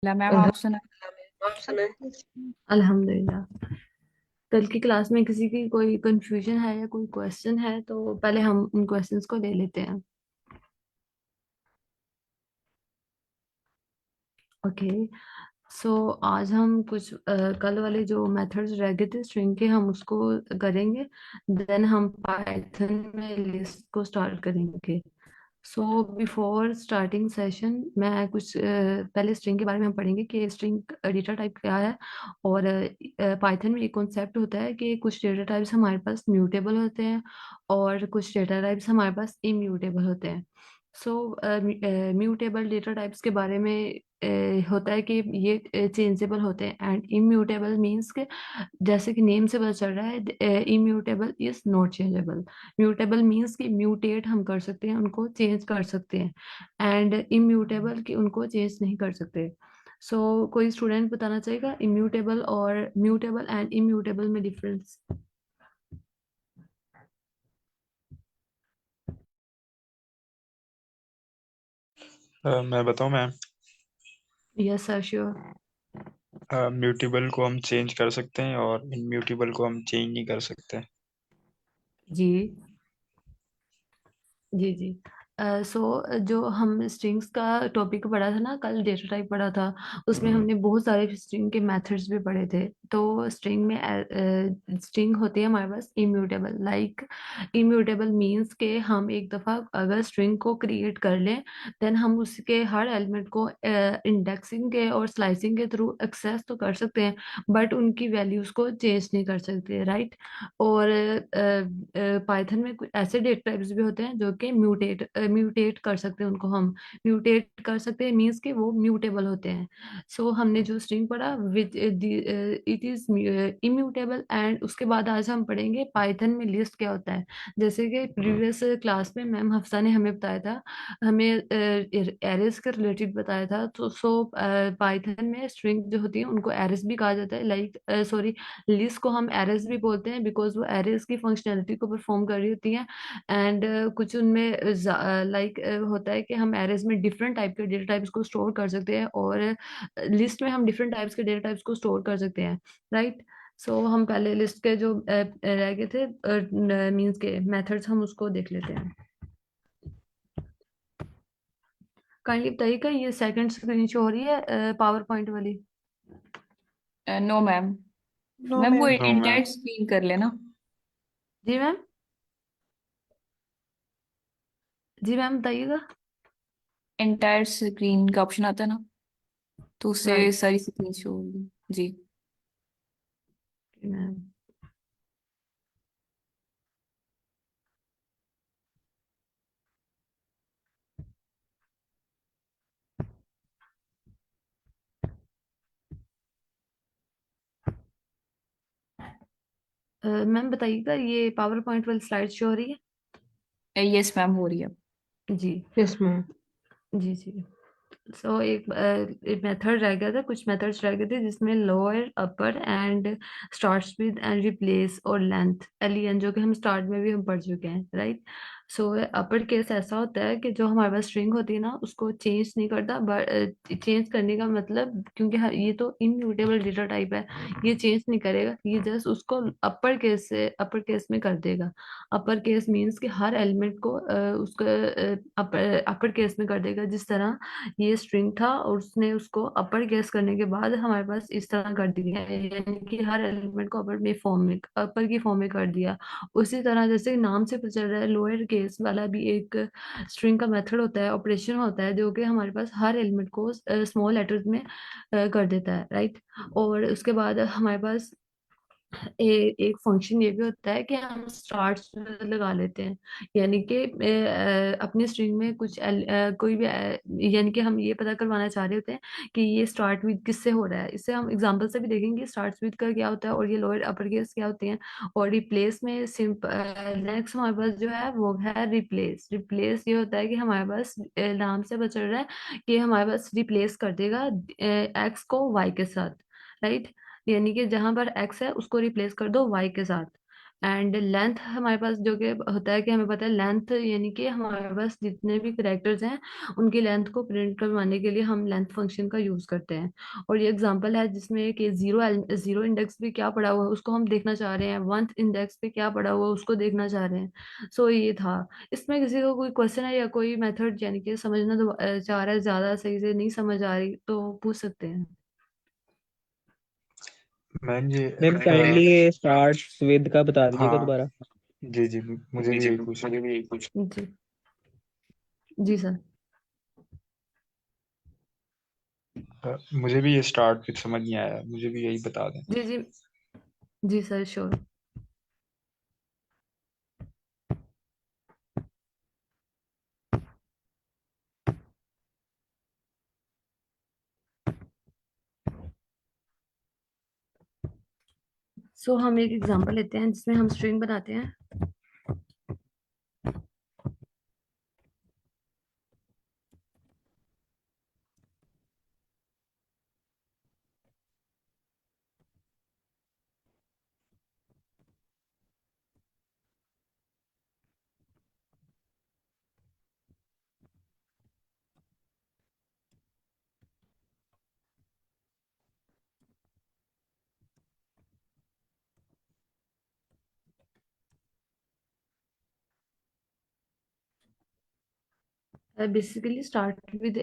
Ma'am आप सुना। अल्हम्दुलिल्लाह आप सुनाए। अल्हम्दुलिल्लाह। कल की क्लास में किसी की कोई कंफ्यूजन है या कोई क्वेश्चन है तो पहले हम उन क्वेश्चंस को ले लेते हैं। ओके। सो आज हम कुछ कल वाले जो मेथड्स रह गए थे स्ट्रिंग के हम उसको करेंगे। देन हम पाइथन में लिस्ट को स्टार्ट करेंगे। सो बिफोर स्टार्टिंग सेशन मैं कुछ पहले स्ट्रिंग के बारे में हम पढ़ेंगे कि स्ट्रिंग डेटा टाइप क्या है। और पाइथन में एक कॉन्सेप्ट होता है कि कुछ डेटा टाइप्स हमारे पास म्यूटेबल होते हैं और कुछ डेटा टाइप्स हमारे पास इम्यूटेबल होते हैं। सो म्यूटेबल डेटा टाइप्स के बारे में होता है कि ये चेंजेबल होते हैं एंड इम्यूटेबल मीन्स के जैसे कि नेम से पता चल रहा है immutable is not changeable. Mutable means कि म्यूटेट हम कर सकते हैं उनको चेंज कर सकते हैं एंड इम्यूटेबल कि उनको चेंज नहीं कर सकते। सो कोई स्टूडेंट बताना चाहेगा इम्यूटेबल और म्यूटेबल एंड इम्यूटेबल में डिफरेंस। मैं बताऊं ma'am. Yes sir sure. Mutable को हम चेंज कर सकते हैं और इनम्यूटेबल को हम चेंज नहीं कर सकते। जी जी जी। सो जो हम स्ट्रिंग्स का टॉपिक पढ़ा था ना कल डेटा टाइप पढ़ा था उसमें हमने बहुत सारे स्ट्रिंग के मेथड्स भी पढ़े थे। तो स्ट्रिंग में स्ट्रिंग होती है हमारे पास इम्यूटेबल लाइक इम्यूटेबल मींस के हम एक दफ़ा अगर स्ट्रिंग को क्रिएट कर लें देन हम उसके हर एलिमेंट को इंडेक्सिंग के और स्लाइसिंग के थ्रू एक्सेस तो कर सकते हैं बट उनकी वैल्यूज को चेंज नहीं कर सकते राइट। और पाइथन में कुछ ऐसे डेटा टाइप्स भी होते हैं जो कि म्यूटेट कर सकते हैं उनको हम म्यूटेट कर सकते हैं मीन्स कि वो म्यूटेबल होते हैं। सो हमने जो स्ट्रिंग पढ़ा which it is immutable and उसके बाद आज हम पढ़ेंगे पाइथन में लिस्ट क्या होता है। जैसे कि प्रीवियस क्लास में मैम हफ्सा ने हमें बताया था हमें एरेस के रिलेटेड बताया था। तो सो पाइथन में स्ट्रिंग जो होती है उनको एरेस भी कहा जाता है लाइक सॉरी लिस्ट को हम एरेस भी बोलते हैं बिकॉज वो एरेस की फंक्शनैलिटी को परफॉर्म कर रही होती हैं एंड कुछ उनमें लाइक होता है कि हम एरेस में डिफरेंट टाइप के डेटा टाइप्स को स्टोर कर सकते हैं और लिस्ट में हम डिफरेंट टाइप्स के डेटा टाइप्स को स्टोर कर सकते हैं राइट। सो हम पहले लिस्ट के जो रह गए थे मीन्स के मेथड्स हम उसको देख लेते हैं। काइंडली बताइएगा ये सेकंड स्क्रीन शो हो रही है पावर पॉइंट वाली। No ma'am. नो मैम वो ma'am. No ma'am. Entire screen कर लेना। जी मैम। जी मैम बताइएगा। इंटायर स्क्रीन का ऑप्शन आता है ना, तो उससे राइट सारी स्क्रीन शो होगी। जी। मैम। मैम बताइएगा ये पावर पॉइंट वाली स्लाइड शो हो रही यस मैम, हो रही है। है जी। Yes ma'am. जी जी। सो एक मेथड रह गया था कुछ मेथड्स रह गए थे जिसमें lower upper and starts with and replace और लेंथ एलियन जो कि हम स्टार्ट में भी हम पढ़ चुके हैं राइट। सो अपर केस ऐसा होता है कि जो हमारे पास स्ट्रिंग होती है ना उसको चेंज नहीं करता बट चेंज करने का मतलब क्योंकि ये तो इम्यूटेबल डेटा टाइप है ये चेंज नहीं करेगा ये जस्ट उसको अपर केस से अपर केस में कर देगा। अपर केस मीन्स कि हर एलिमेंट को उसको अपर अपर केस में कर देगा जिस तरह ये स्ट्रिंग था और उसने उसको अपर केस करने के बाद हमारे पास इस तरह कर दिया है यानी कि हर एलिमेंट को अपर में फॉर्म में अपर की फॉर्म में कर दिया। उसी तरह जैसे नाम से पता चल रहा है लोअर केस वाला भी एक स्ट्रिंग का मेथड होता है ऑपरेशन होता है जो कि हमारे पास हर एलिमेंट को स्मॉल लेटर्स में कर देता है राइट। और उसके बाद हमारे पास एक फंक्शन ये भी होता है कि हम स्टार्ट लगा लेते हैं यानी कि अपनी स्ट्रिंग में कुछ कोई भी यानी कि हम ये पता करवाना चाह रहे होते हैं कि ये स्टार्ट विद किससे हो रहा है इससे हम एग्जांपल से भी देखेंगे स्टार्ट विद का क्या होता है और ये लोअर अपर केस क्या होती हैं। और रिप्लेस में सिंपल नेक्स्ट हमारे पास जो है वो है रिप्लेस। रिप्लेस ये होता है कि हमारे पास नाम से पता चल रहा है कि हमारे पास रिप्लेस कर देगा एक्स को वाई के साथ राइट। यानी कि जहां पर एक्स है उसको रिप्लेस कर दो वाई के साथ। एंड लेंथ हमारे पास जो कि होता है कि हमें पता है लेंथ, यानी कि हमारे पास जितने भी करेक्टर्स हैं उनकी लेंथ को प्रिंट करवाने के लिए हम लेंथ फंक्शन का यूज करते हैं। और ये एग्जांपल है जिसमें कि जीरो इंडेक्स पे क्या पड़ा हुआ है उसको हम देखना चाह रहे हैं, वन इंडेक्स पे क्या पड़ा हुआ है उसको देखना चाह रहे हैं। सो ये था। इसमें किसी को कोई क्वेश्चन है या कोई मेथड यानी कि समझना चाह रहा है, ज्यादा सही से नहीं समझ आ रही तो पूछ सकते हैं। मैम ये मैम काइंडली स्टार्ट्स विद का बता दीजिएगा हाँ दोबारा। जी जी, मुझे भी यही पूछना। जी। जी सर। मुझे भी ये स्टार्ट फिर समझ नहीं आया, मुझे भी यही बता दें। जी जी। जी सर, श्योर। सो हम एक एग्जांपल लेते हैं जिसमें हम स्ट्रिंग बनाते हैं। बेसिकली स्टार्ट विद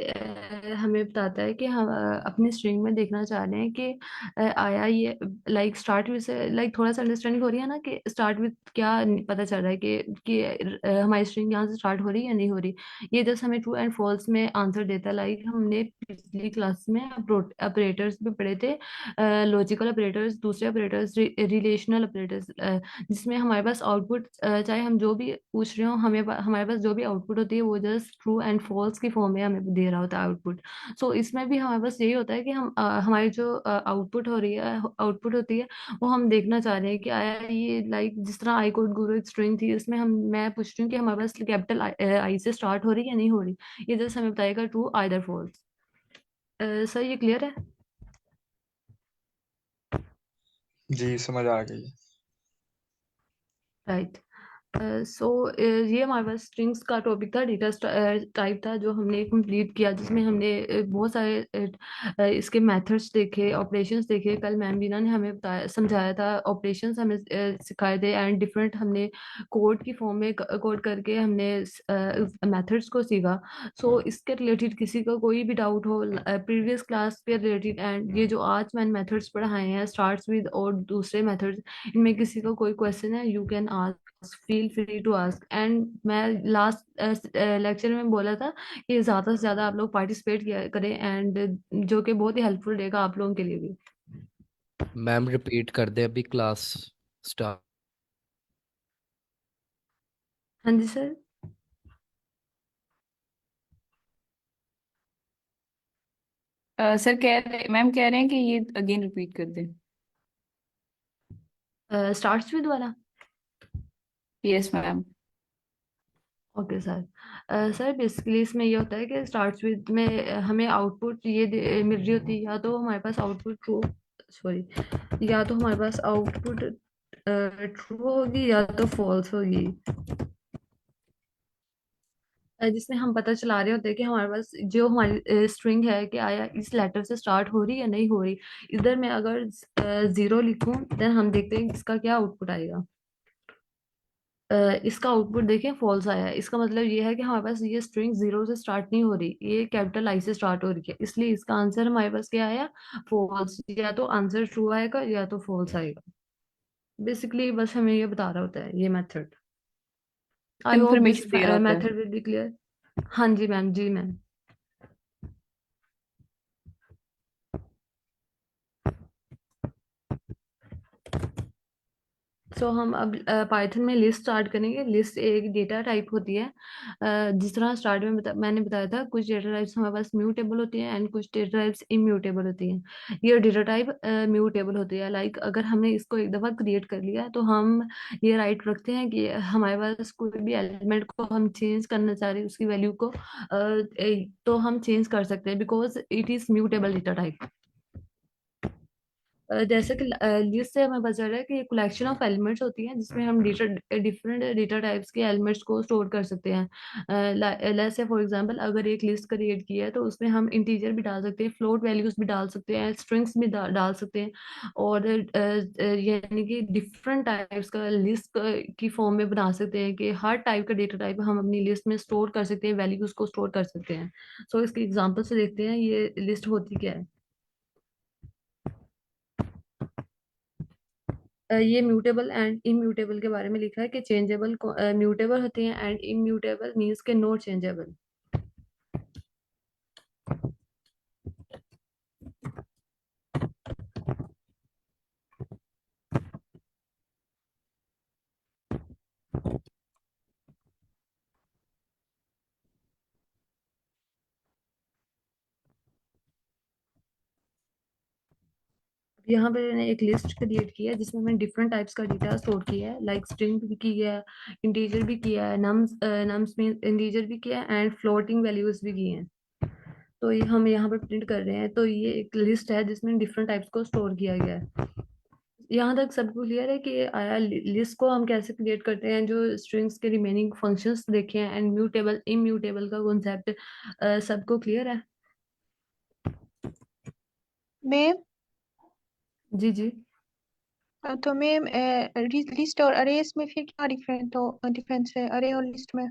हमें बताता है कि हम अपनी स्ट्रिंग में देखना चाह रहे हैं कि आया ये लाइक स्टार्ट विद से लाइक थोड़ा सा अंडरस्टैंडिंग हो रही है ना कि स्टार्ट विद क्या पता चल रहा है कि हमारी स्ट्रिंग यहाँ से स्टार्ट हो रही है या नहीं हो रही। ये जस्ट हमें ट्रू एंड फॉल्स में आंसर देता है। लाइक हमने पिछली क्लास में ऑपरेटर्स भी पढ़े थे, लॉजिकल ऑपरेटर्स, दूसरे ऑपरेटर्स, रिलेशनल ऑपरेटर्स, जिसमें हमारे पास आउटपुट चाहे हम जो भी पूछ रहे हो हमें हमारे पास जो भी आउटपुट होती है वो जस्ट ट्रू एंड फॉल्स की फॉर्म में हमें दे रहा होता है आउटपुट। सो इसमें भी हमारे पास यही होता है कि हम हमारी जो आउटपुट हो रही है आउटपुट होती है वो हम देखना चाह रहे हैं कि आया ये लाइक जिस तरह आई कोड गुरु एक स्ट्रिंग थी इसमें हम मैं पूछ रही हूँ कि हमारे पास कैपिटल आई से स्टार्ट हो रही है या नहीं हो रही। ये जस्ट हमें बताएगा ट्रू आइदर फॉल्स। सर ये क्लियर है? जी समझ आ गई। राइट। सो ये हमारे पास स्ट्रिंग्स का टॉपिक था, डेटा टाइप था जो हमने कंप्लीट किया, जिसमें हमने बहुत सारे इसके मेथड्स देखे, ऑपरेशंस देखे। कल मैम बीना ने हमें बताया समझाया था, ऑपरेशंस हमें सिखाए थे एंड डिफरेंट हमने कोड की फॉर्म में कोड करके हमने मेथड्स को सीखा। सो इसके रिलेटेड किसी को कोई भी डाउट हो प्रीवियस क्लास के रिलेटेड एंड ये जो आज मैंने मेथड्स पढ़ाए हैं स्टार्ट्स विद और दूसरे मेथड्स, इनमें किसी को कोई क्वेश्चन है you can feel free to ask. And मैं लास्ट लेक्चर में बोला था कि ज्यादा से ज्यादा आप लोग पार्टिसिपेट किया करें एंड जो कि बहुत ही हेल्पफुल रहेगा आप लोगों के लिए भी। मैम रिपीट कर दे अभी क्लास स्टार्ट। हाँ जी सर। सर कह रहे मैम कह रहे हैं कि ये अगेन रिपीट कर दें। स्टार्ट्स विद वाला। Yes ma'am. Okay sir. Sir basically इसमें ये होता है कि स्टार्ट्स विद में हमें आउटपुट ये मिल रही होती है, या तो हमारे पास आउटपुट ट्रू, सॉरी, या तो हमारे पास आउटपुट ट्रू होगी या तो फॉल्स होगी। जिसमें हम पता चला रहे होते हैं कि हमारे पास जो हमारी स्ट्रिंग है कि आया इस लेटर से स्टार्ट हो रही या नहीं हो रही। इधर मैं अगर जीरो लिखूं देन हम देखते हैं इसका क्या आउटपुट आएगा। इसका आउटपुट देखें फॉल्स आया है, इसका मतलब ये है कि हमारे पास ये स्ट्रिंग जीरो से स्टार्ट नहीं हो रही, ये कैपिटल आई से स्टार्ट हो रही है, इसलिए इसका आंसर हमारे पास क्या आया, फॉल्स। या तो आंसर ट्रू आएगा या तो फॉल्स आएगा। बेसिकली बस हमें ये बता रहा होता है ये method. I hope this confirmation दे रहा होता है। Method will be clear. हाँ जी मैम, जी मैम। सो हम अब पाइथन में लिस्ट स्टार्ट करेंगे। लिस्ट एक डेटा टाइप होती है। जिस तरह स्टार्ट में मैंने बताया था कुछ डेटा टाइप्स हमारे पास म्यूटेबल होती हैं एंड कुछ डेटा टाइप्स इम्यूटेबल होती हैं। ये डेटा टाइप म्यूटेबल होती है। लाइक अगर हमने इसको एक दफ़ा क्रिएट कर लिया तो हम ये राइट रखते हैं कि हमारे पास कोई भी एलिमेंट को हम चेंज करना चाह रहे हैं उसकी वैल्यू को तो हम चेंज कर सकते हैं because it is mutable data type. जैसे कि लिस्ट से हमें पता चल रहा है कि कलेक्शन ऑफ एलिमेंट्स होती है जिसमें हम डिफरेंट डेटा टाइप्स के एलिमेंट्स को स्टोर कर सकते हैं। लेट्स से फॉर एग्जांपल अगर एक लिस्ट क्रिएट की है तो उसमें हम इंटीजर भी डाल सकते हैं, फ्लोट वैल्यूज भी डाल सकते हैं, स्ट्रिंग्स भी डाल सकते हैं। और यानी कि डिफरेंट टाइप्स का लिस्ट की फॉर्म में बना सकते हैं कि हर टाइप का डेटा टाइप हम अपनी लिस्ट में स्टोर कर सकते हैं, वैल्यूज को स्टोर कर सकते हैं। सो इसके एग्जांपल से देखते हैं ये लिस्ट होती क्या है। ये म्यूटेबल एंड इम्यूटेबल के बारे में लिखा है कि चेंजेबल म्यूटेबल होते हैं एंड इम्यूटेबल मीन्स के नॉट चेंजेबल। यहाँ पे मैंने एक लिस्ट क्रिएट की है जिसमें मैंने डिफरेंट टाइप्स का डेटा स्टोर किया है, लाइक स्ट्रिंग भी की है, इंटीजर भी किया है, नम्स मीन इंटीजर भी किया है एंड फ्लोटिंग वैल्यूज भी की हैं। तो ये हम यहाँ पे प्रिंट कर रहे हैं, तो ये एक लिस्ट है जिसमें डिफरेंट टाइप्स को स्टोर किया गया है। यहाँ तक सबको क्लियर है कि आया लिस्ट को हम कैसे क्रिएट करते हैं, जो स्ट्रिंग्स के रिमेनिंग फंक्शंस देखे हैं एंड म्यूटेबल इम्यूटेबल का कॉन्सेप्ट सबको क्लियर है? मैम जी जी। तो मैम लिस्ट और अरेज में फिर क्या डिफरेंस है अरे और लिस्ट में?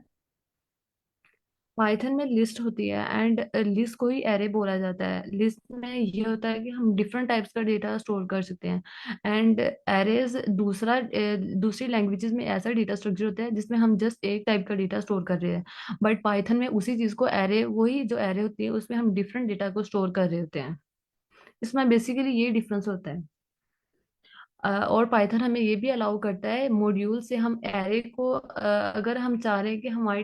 पाइथन में लिस्ट होती है एंड लिस्ट को ही एरे बोला जाता है। लिस्ट में ये होता है कि हम डिफरेंट टाइप्स का डेटा स्टोर कर सकते हैं एंड एरेज दूसरी लैंग्वेजेस में ऐसा डेटा स्ट्रक्चर होता है जिसमें हम जस्ट एक टाइप का डेटा स्टोर कर रहे हैं, बट पाइथन में उसी चीज को एरे, वही जो एरे होती है उसमें हम डिफरेंट डेटा को स्टोर कर रहे होते हैं। इसमें बेसिकली ये डिफरेंस होता है। और पाइथन हमें ये भी अलाउ करता है मॉड्यूल से हम एरे को, अगर हम चाह रहे हैं कि हमारे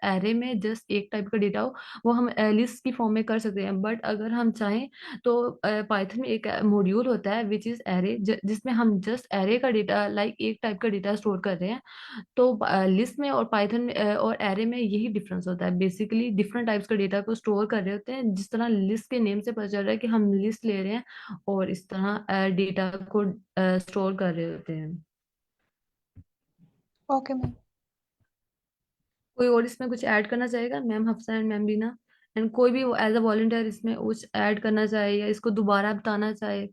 एरे में जस्ट एक टाइप का डेटा हो, वो हम लिस्ट की फॉर्म में कर सकते हैं। बट अगर हम चाहें तो पाइथन में एक मॉड्यूल होता है विच इज एरे, जिसमें हम जस्ट एरे का डेटा, लाइक एक टाइप का डेटा स्टोर कर रहे हैं। तो लिस्ट में और पाइथन में और एरे में यही डिफरेंस होता है। बेसिकली डिफरेंट टाइप्स का डेटा को स्टोर कर रहे होते हैं, जिस तरह लिस्ट के नेम से पता चल रहा है कि हम लिस्ट ले रहे हैं और इस तरह डेटा को स्टोर कर रहे होते हैं। Okay ma'am. कोई और इसमें कुछ ऐड करना चाहेगा? Ma'am Hafsa and ma'am Beena, and कोई भी एज अ वॉलंटियर इसमें कुछ ऐड करना चाहे या इसको दोबारा बताना चाहे?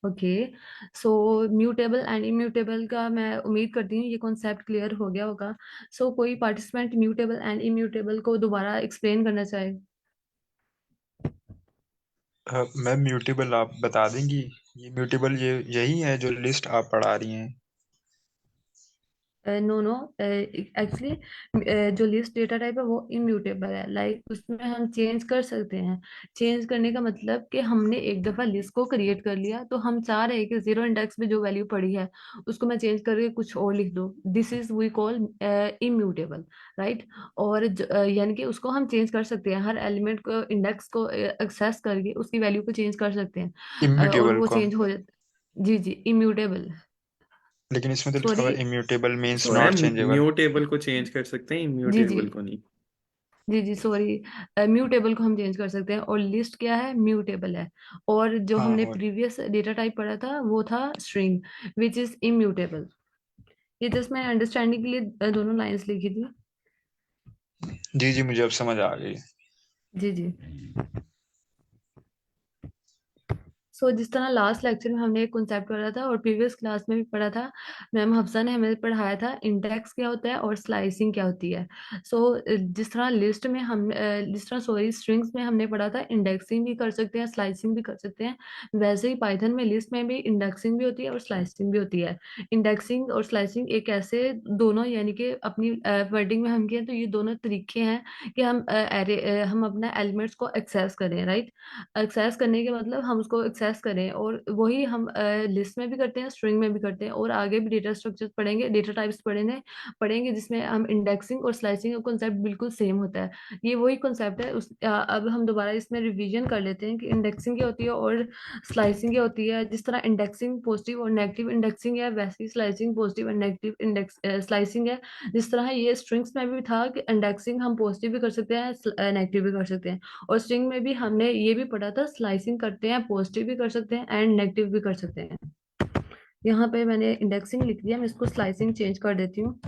Okay. So mutable and immutable का मैं उम्मीद करती हूँ ये कॉन्सेप्ट क्लियर हो गया होगा। सो कोई पार्टिसिपेंट म्यूटेबल एंड इम्यूटेबल को दोबारा एक्सप्लेन करना चाहे? मैम म्यूटेबल आप बता देंगी? ये म्यूटेबल ये यही है जो लिस्ट आप पढ़ा रही हैं? नो नो, एक्चुअली जो लिस्ट डेटा टाइप है वो इम्यूटेबल है, लाइक उसमें हम चेंज कर सकते हैं। चेंज करने का मतलब कि हमने एक दफा लिस्ट को क्रिएट कर लिया तो हम चाह रहे हैं कि जीरो इंडेक्स में जो वैल्यू पड़ी है उसको मैं चेंज करके कुछ और लिख दूं, this is we call immutable, right. और यानी कि उसको हम चेंज कर सकते हैं, हर एलिमेंट को इंडेक्स को एक्सेस करके उसकी वैल्यू को चेंज कर सकते हैं। और इम्यूटेबल वो को हम, चेंज हो जाता। जी जी, इम्यूटेबल। लेकिन इसमें तो लिखा सॉरी हुआ है immutable means sorry. Not ma'am changeable. Mutable को चेंज कर सकते हैं, जी जी। इम्यूटेबल को नहीं। जी जी सॉरी। म्यूटेबल को हम चेंज कर सकते हैं और लिस्ट क्या है, म्यूटेबल है। और जो हाँ हमने और प्रीवियस डेटा टाइप पढ़ा था वो था स्ट्रिंग विच इज इम्यूटेबल। ये जस्ट मैं अंडरस्टैंडिंग के लिए दोनों लाइंस लिखी थी। जी जी, मुझे अब समझ आ गई। जी जी। जिस तरह लास्ट लेक्चर में हमने एक कॉन्सेप्ट पढ़ा था और प्रीवियस क्लास में भी पढ़ा था, मैम हफ्सा ने हमें पढ़ाया था इंडेक्स क्या होता है और स्लाइसिंग क्या होती है। जिस तरह लिस्ट में हम जिस तरह सॉरी स्ट्रिंग्स में हमने पढ़ा था इंडेक्सिंग भी कर सकते हैं, स्लाइसिंग भी कर सकते हैं, वैसे ही पाइथन में लिस्ट में भी इंडेक्सिंग भी होती है और स्लाइसिंग भी होती है। इंडेक्सिंग और स्लाइसिंग एक ऐसे दोनों, यानी कि अपनी वर्डिंग में हम कहें तो ये दोनों तरीके हैं कि हम हम अपना एलिमेंट्स को एक्सेस करें, राइट। एक्सेस करने के मतलब हम उसको एक्सेस एक्सेस करें, और वही हम लिस्ट में भी करते हैं, स्ट्रिंग में भी करते हैं, और आगे भी डेटा स्ट्रक्चर्स पढ़ेंगे, डेटा टाइप्स पढ़ेंगे जिसमें हम इंडेक्सिंग और स्लाइसिंग का कॉन्सेप्ट बिल्कुल सेम होता है। ये वही कॉन्सेप्ट है। अब हम दोबारा इसमें रिवीजन कर लेते हैं कि इंडेक्सिंग क्या होती है और स्लाइसिंग क्या होती है। जिस तरह इंडेक्सिंग पॉजिटिव और नेगेटिव इंडेक्सिंग है, वैसे ही स्लाइसिंग पॉजिटिव और नेगेटिव इंडेक्स स्लाइसिंग है। जिस तरह ये स्ट्रिंग्स में भी था कि इंडेक्सिंग हम पॉजिटिव भी कर सकते हैं, नेगेटिव भी कर सकते हैं, और स्ट्रिंग में भी हमने ये भी पढ़ा था स्लाइसिंग करते हैं, पॉजिटिव भी कर सकते हैं एंड नेगेटिव भी कर सकते हैं। यहाँ पे मैंने इंडेक्सिंग लिख दिया, मैं इसको स्लाइसिंग चेंज कर देती हूँ।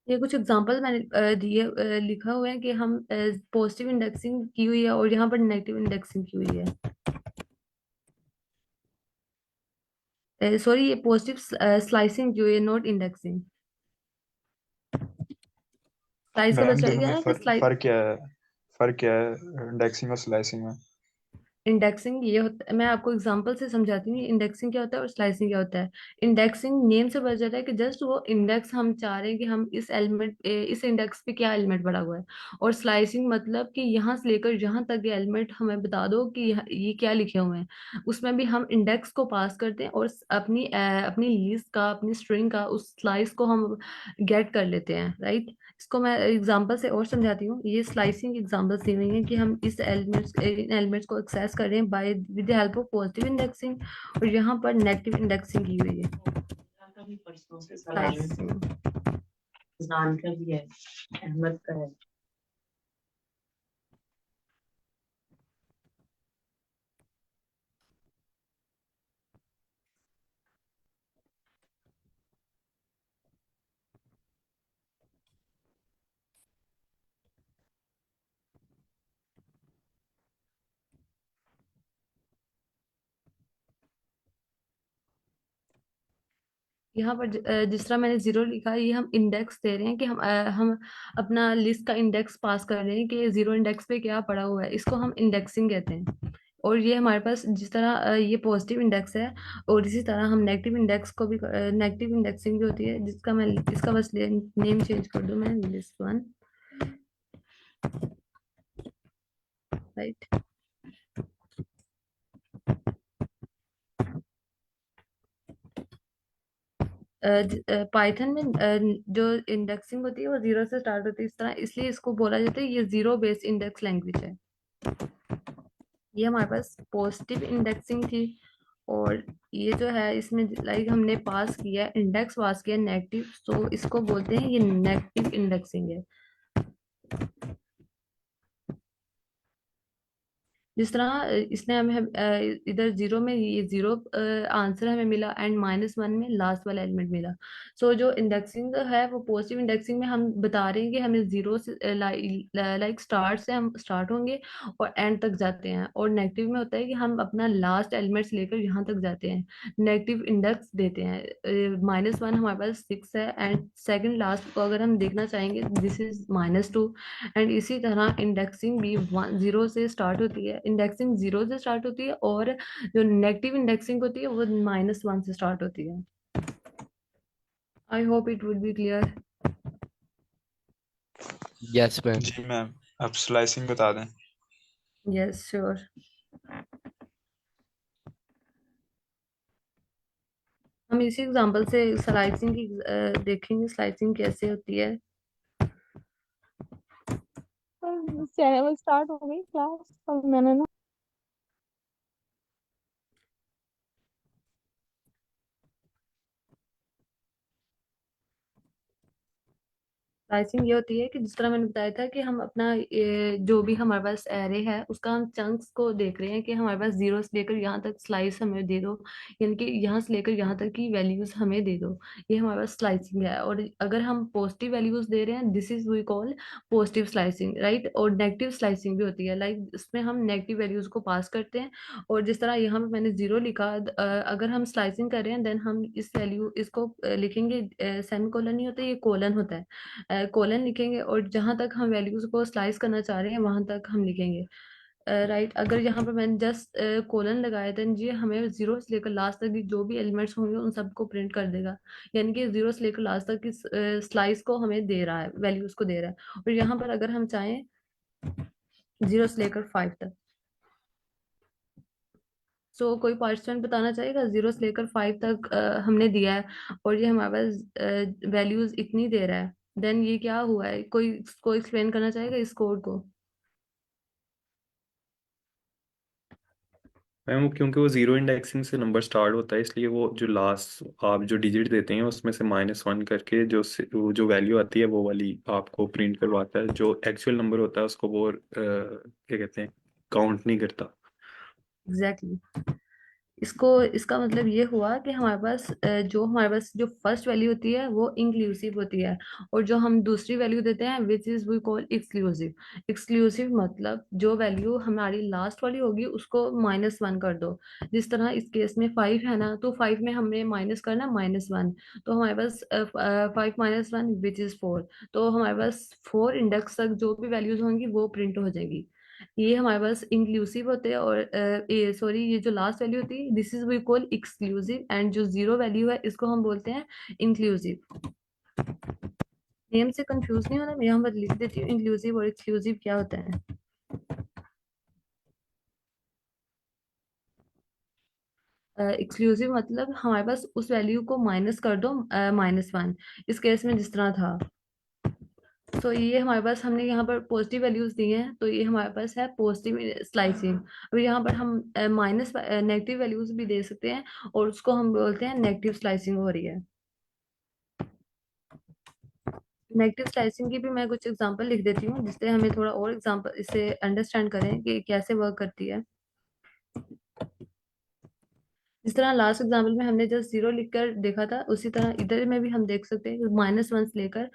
ये कुछ एग्जांपल मैंने लिखा हुआ है कि हम पॉजिटिव इंडेक्सिंग की हुई है और यहाँ पर नेगेटिव इंडेक्सिंग की हुई है। सॉरी, ये पॉजिटिव स्लाइसिंग की हुई है, नॉट इंडेक्सिंग। स्लाइस का पता मैम चल दोनों गया में ना कि स्लाइस। फर्क क्या है इंडेक्सिंग और स्लाइसिंग में? इंडेक्सिंग ये होता है, मैं आपको एग्जांपल से समझाती हूँ इंडेक्सिंग क्या होता है और स्लाइसिंग क्या होता है। इंडेक्सिंग नेम से पता चलता है कि जस्ट वो इंडेक्स हम चाह रहे हैं कि हम इस इंडेक्स पे क्या एलिमेंट पड़ा हुआ है। और स्लाइसिंग मतलब कि यहाँ से लेकर यहाँ तक ये एलिमेंट हमें बता दो कि ये क्या लिखे हुए हैं। उसमें भी हम इंडेक्स को पास करते हैं और अपनी लिस्ट का, अपनी स्ट्रिंग का उस स्लाइस को हम गेट कर लेते हैं, राइट। इसको मैं एग्जांपल से और समझाती हूँ। ये स्लाइसिंग एग्जांपल्स दी हुई हैं कि हम इन एलिमेंट्स को एक्सेस कर रहे हैं by with the help of positive indexing, और यहाँ पर नेगेटिव इंडेक्सिंग की हुई है। Slicing। जान का भी है, अहमद का है। यहाँ पर जिस तरह मैंने जीरो लिखा है, ये हम इंडेक्स दे रहे हैं कि हम अपना लिस्ट का इंडेक्स पास कर रहे हैं कि जीरो इंडेक्स पे क्या पड़ा हुआ है। इसको हम इंडेक्सिंग कहते हैं। और ये हमारे पास जिस तरह ये पॉजिटिव इंडेक्स है, और इसी तरह हम नेगेटिव इंडेक्स को भी नेगेटिव इंडेक्सिंग भी होती है, जिसका मैं इसका बस नेम चेंज कर दूं, मैं लिस्ट वन, राइट। पाइथन में जो इंडेक्सिंग होती है वो जीरो से स्टार्ट होती है इस तरह, इसलिए इसको बोला जाता है ये जीरो बेस्ड इंडेक्स लैंग्वेज है। ये हमारे पास पॉजिटिव इंडेक्सिंग थी, और ये जो है इसमें लाइक हमने पास किया इंडेक्स पास किया नेगेटिव, तो इसको बोलते हैं ये नेगेटिव इंडेक्सिंग है। जिस तरह इसने हमें इधर जीरो में ये जीरो आंसर हमें मिला एंड -1 में लास्ट वाला एलिमेंट मिला। सो जो इंडेक्सिंग है वो पॉजिटिव इंडेक्सिंग में हम बता रहे हैं कि हमें जीरो से लाइक स्टार्ट से हम स्टार्ट होंगे और एंड तक जाते हैं, और नेगेटिव में होता है कि हम अपना लास्ट एलिमेंट से लेकर यहाँ तक जाते हैं, नेगेटिव इंडेक्स देते हैं। -1 हमारे पास 6 है, एंड सेकंड लास्ट को अगर हम देखना चाहेंगे दिस इज -2। एंड इसी तरह इंडेक्सिंग भी जीरो से स्टार्ट होती है, इंडेक्सिंग जीरो से स्टार्ट होती है, और जो नेगेटिव इंडेक्सिंग होती है वो -1 से स्टार्ट होती है। I hope it would be clear. Yes ma'am. जी मैम, आप स्लाइसिंग बता दें। Yes sure. हम इसी एग्जांपल से स्लाइसिंग की देखेंगे स्लाइसिंग कैसे होती है। स्टार्ट हो गई क्लास और मैंने ना स्लाइसिंग ये होती है कि जिस तरह मैंने बताया था कि हम अपना जो भी हमारे पास एरे है उसका हम चंक्स को देख रहे हैं कि हमारे पास जीरो से लेकर यहाँ तक स्लाइस हमें दे दो, यानी कि यहाँ से लेकर यहाँ तक की वैल्यूज हमें दे दो। ये हमारे पास स्लाइसिंग है। और अगर हम पॉजिटिव वैल्यूज दे रहे हैं this is we call positive slicing, right. और नेगेटिव स्लाइसिंग भी होती है, लाइक इसमें हम नेगेटिव वैल्यूज को पास करते हैं। और जिस तरह यहाँ पे मैंने जीरो लिखा, अगर हम स्लाइसिंग कर रहे हैं देन हम इस वैल्यू इसको लिखेंगे, सेमी कोलन नहीं होता, ये कोलन होता है, कोलन लिखेंगे, और जहां तक हम वैल्यूज को स्लाइस करना चाह रहे हैं वहां तक हम लिखेंगे, राइट। अगर यहाँ पर मैंने जस्ट कोलन लगाया देन ये हमें जीरो से लेकर लास्ट तक की जो भी एलिमेंट्स होंगे उन सबको प्रिंट कर देगा, यानी कि जीरो से लेकर लास्ट तक की स्लाइस को हमें दे रहा है, वैल्यूज को दे रहा है। और यहाँ पर अगर हम चाहें 0 से लेकर 5 तक। सो कोई पार्टिसिपेंट बताना चाहेगा 0 से लेकर 5 तक हमने दिया है और ये हमारे पास वैल्यूज इतनी दे रहा है, देन ये क्या हुआ है? कोई कोई एक्सप्लेन करना चाहेगा इस कोड को? मैम क्योंकि वो जीरो इंडेक्सिंग से नंबर स्टार्ट होता है, इसलिए वो जो लास्ट आप जो डिजिट देते हैं उसमें से -1 करके वो जो वैल्यू आती है वो वाली आपको प्रिंट करवाता है। जो एक्चुअल नंबर होता है उसको वो क्या कहते हैं, काउंट नहीं करता। एग्जैक्टली इसको इसका मतलब ये हुआ कि हमारे पास जो फर्स्ट वैल्यू होती है वो इंक्लूसिव होती है, और जो हम दूसरी वैल्यू देते हैं which is we call exclusive. Exclusive मतलब जो वैल्यू हमारी लास्ट वाली होगी उसको -1 कर दो। जिस तरह इस केस में 5 है ना, तो 5 में हमने माइनस करना -1, तो हमारे पास 5 - 1 विच इज 4। तो हमारे पास 4 इंडेक्स तक जो भी वैल्यूज होंगी वो प्रिंट हो जाएगी। ये हमारे पास इंक्लूसिव होते हैं, और ये सॉरी ये जो लास्ट वैल्यू होती है this is we call exclusive, and जो जीरो वैल्यू है इसको हम बोलते हैं इंक्लूसिव। नेम से कंफ्यूज नहीं होना, मैं यहाँ पर लिख देती हूँ इंक्लूसिव और एक्सक्लूसिव क्या होता है। एक्सक्लूसिव मतलब हमारे पास उस वैल्यू को माइनस कर दो -1, इस केस में जिस तरह था। तो ये हमारे पास हमने यहाँ पर पॉजिटिव वैल्यूज दी हैं, तो ये हमारे पास है पॉजिटिव स्लाइसिंग। अब यहाँ पर हम माइनस नेगेटिव वैल्यूज भी दे सकते हैं, और उसको हम बोलते हैं नेगेटिव स्लाइसिंग हो रही है। नेगेटिव स्लाइसिंग की भी मैं कुछ एग्जांपल लिख देती हूँ जिससे हमें थोड़ा और एग्जांपल इसे अंडरस्टैंड करें कि कैसे वर्क करती है। जिस तरह लास्ट एग्जांपल में हमने जस्ट 0 लिखकर देखा था, उसी तरह इधर में भी हम देख सकते हैं -1 से लेकर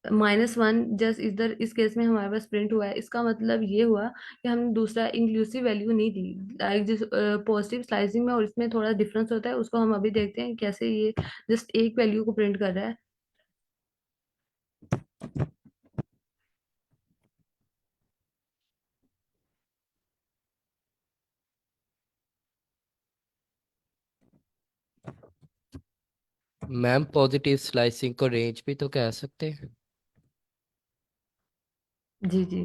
-1 जस्ट इधर इस केस में हमारे पास प्रिंट हुआ है। इसका मतलब ये हुआ कि हमने दूसरा इंक्लूसिव वैल्यू नहीं दी, लाइक जिस पॉजिटिव स्लाइसिंग में और इसमें थोड़ा डिफरेंस होता है, उसको हम अभी देखते हैं कैसे ये जस्ट एक वैल्यू को प्रिंट कर रहा है। मैम पॉजिटिव स्लाइसिंग को रेंज भी तो कह सकते हैं। जी जी।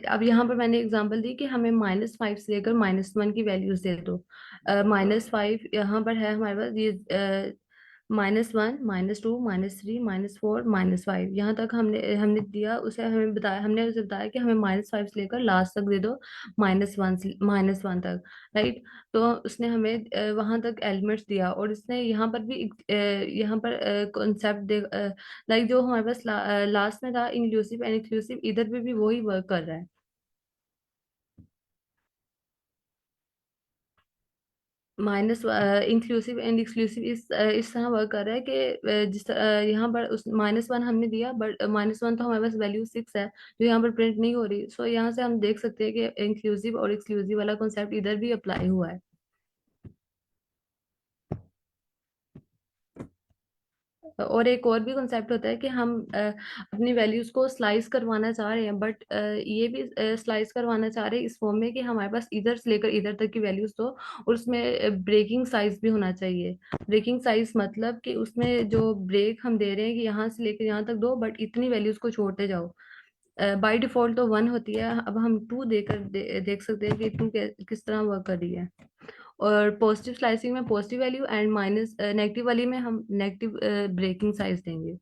अब यहाँ पर मैंने एग्जांपल दी कि हमें -5 से लेकर -1 की वैल्यूज दे दो। -5 यहाँ पर है हमारे पास, ये -1 -2 -3 -4 -5 यहाँ तक हमने हमने दिया उसे, हमें बताया, हमने उसे बताया कि हमें -5 से लेकर लास्ट तक दे दो -1 तक, राइट। तो उसने हमें वहां तक एलिमेंट्स दिया, और इसने यहाँ पर भी यहाँ पर कॉन्सेप्ट दे, लाइक जो हमारे पास लास्ट में था इंक्लूसिव एंड एक्सक्लूसिव, इधर भी वही वर्क कर रहा है। माइनस इंक्लूसिव एंड एक्सक्लूसिव इस तरह वर्क कर रहा है कि जिस यहाँ पर उस -1 हमने दिया, बट -1 तो हमारे पास वैल्यू 6 है जो यहाँ पर प्रिंट नहीं हो रही। सो यहाँ से हम देख सकते हैं कि इंक्लूसिव और एक्सक्लूसिव वाला कॉन्सेप्ट इधर भी अप्लाई हुआ है। और एक और भी कॉन्सेप्ट होता है कि हम अपनी वैल्यूज को स्लाइस करवाना चाह रहे हैं, बट ये भी स्लाइस करवाना चाह रहे हैं इस फॉर्म में कि हमारे पास इधर से लेकर इधर तक की वैल्यूज दो, और उसमें ब्रेकिंग साइज भी होना चाहिए। ब्रेकिंग साइज मतलब कि उसमें जो ब्रेक हम दे रहे हैं कि यहाँ से लेकर यहाँ तक दो, बट इतनी वैल्यूज को छोड़ते जाओ। बाय डिफॉल्ट तो 1 होती है, अब हम 2 देकर देख सकते हैं कि 2 किस तरह वर्क कर रही है। और पॉजिटिव स्लाइसिंग में positive value, and minus negative वाली में हम नेगेटिव ब्रेकिंग साइज देंगे।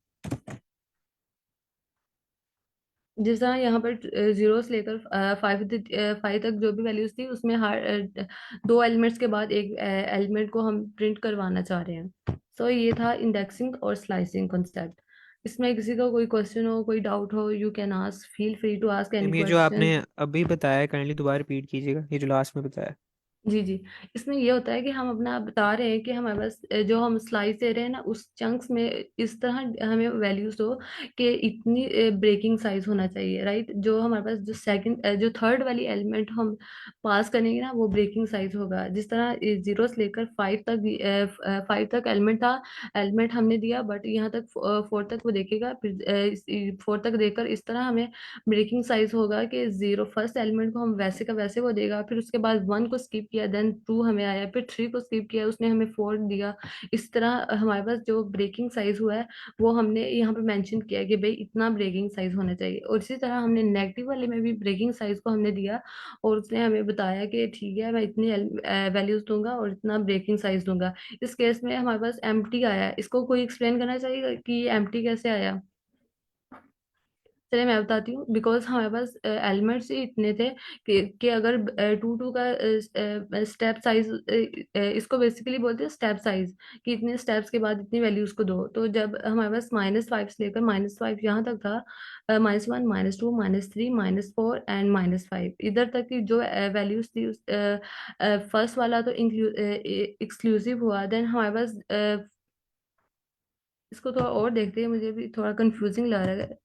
जिस तरह यहाँ पर 0 से लेकर 5 तक जो भी वैल्यूज थी उसमें हर 2 एलिमेंट्स के बाद एक एलिमेंट को हम प्रिंट करवाना चाह रहे हैं। सो ये था इंडेक्सिंग और स्लाइसिंग कॉन्सेप्ट। इसमें किसी का कोई क्वेश्चन हो, कोई डाउट हो, you can ask, feel free to ask any ma'am ये जो क्वेश्चन। आपने अभी बताया काइंडली दोबारा रिपीट कीजिएगा, ये जो लास्ट में बताया। जी जी। इसमें ये होता है कि हम अपना बता रहे हैं कि हमारे पास जो हम स्लाइस दे रहे हैं ना उस चंक्स में इस तरह हमें वैल्यूज हो कि इतनी ब्रेकिंग साइज होना चाहिए, राइट। जो हमारे पास जो सेकंड जो थर्ड वाली एलिमेंट हम पास करेंगे ना वो ब्रेकिंग साइज होगा। जिस तरह 0 से लेकर 5 तक एलिमेंट हमने दिया, बट यहाँ तक 4 तक वो देखेगा, फिर 4 तक देकर इस तरह हमें ब्रेकिंग साइज होगा कि 0 फर्स्ट एलिमेंट को हम वैसे का वैसे वो देगा, फिर उसके बाद 1 को स्किप किया, देन 2 हमें आया, फिर 3 को स्किप किया, उसने हमें 4 दिया। इस तरह हमारे पास जो ब्रेकिंग साइज हुआ है वो हमने यहाँ पे मेंशन किया कि भाई इतना ब्रेकिंग साइज होना चाहिए। और इसी तरह हमने नेगेटिव वाले में भी ब्रेकिंग साइज को हमने दिया और उसने हमें बताया कि ठीक है मैं इतनी वैल्यूज दूंगा और इतना ब्रेकिंग साइज दूंगा। इस केस में हमारे पास एम्प्टी आया है, इसको कोई एक्सप्लेन करना चाहिए कि ये एम्प्टी कैसे आया। चलिए मैं बताती हूँ। बिकॉज हमारे पास एलिमेंट्स ही इतने थे कि अगर 2 का स्टेप साइज, इसको बेसिकली बोलते हैं स्टेप साइज, कि इतने स्टेप्स के बाद इतनी वैल्यूज को दो। तो जब हमारे पास -5 से लेकर -5 यहाँ तक था, -1 -2 -3 -4 एंड -5 इधर तक की जो वैल्यूज थी, फर्स्ट वाला तो एक्सक्लूसिव हुआ। देन हमारे पास इसको थोड़ा और देखते हैं, मुझे भी थोड़ा कंफ्यूजिंग लग रहा है।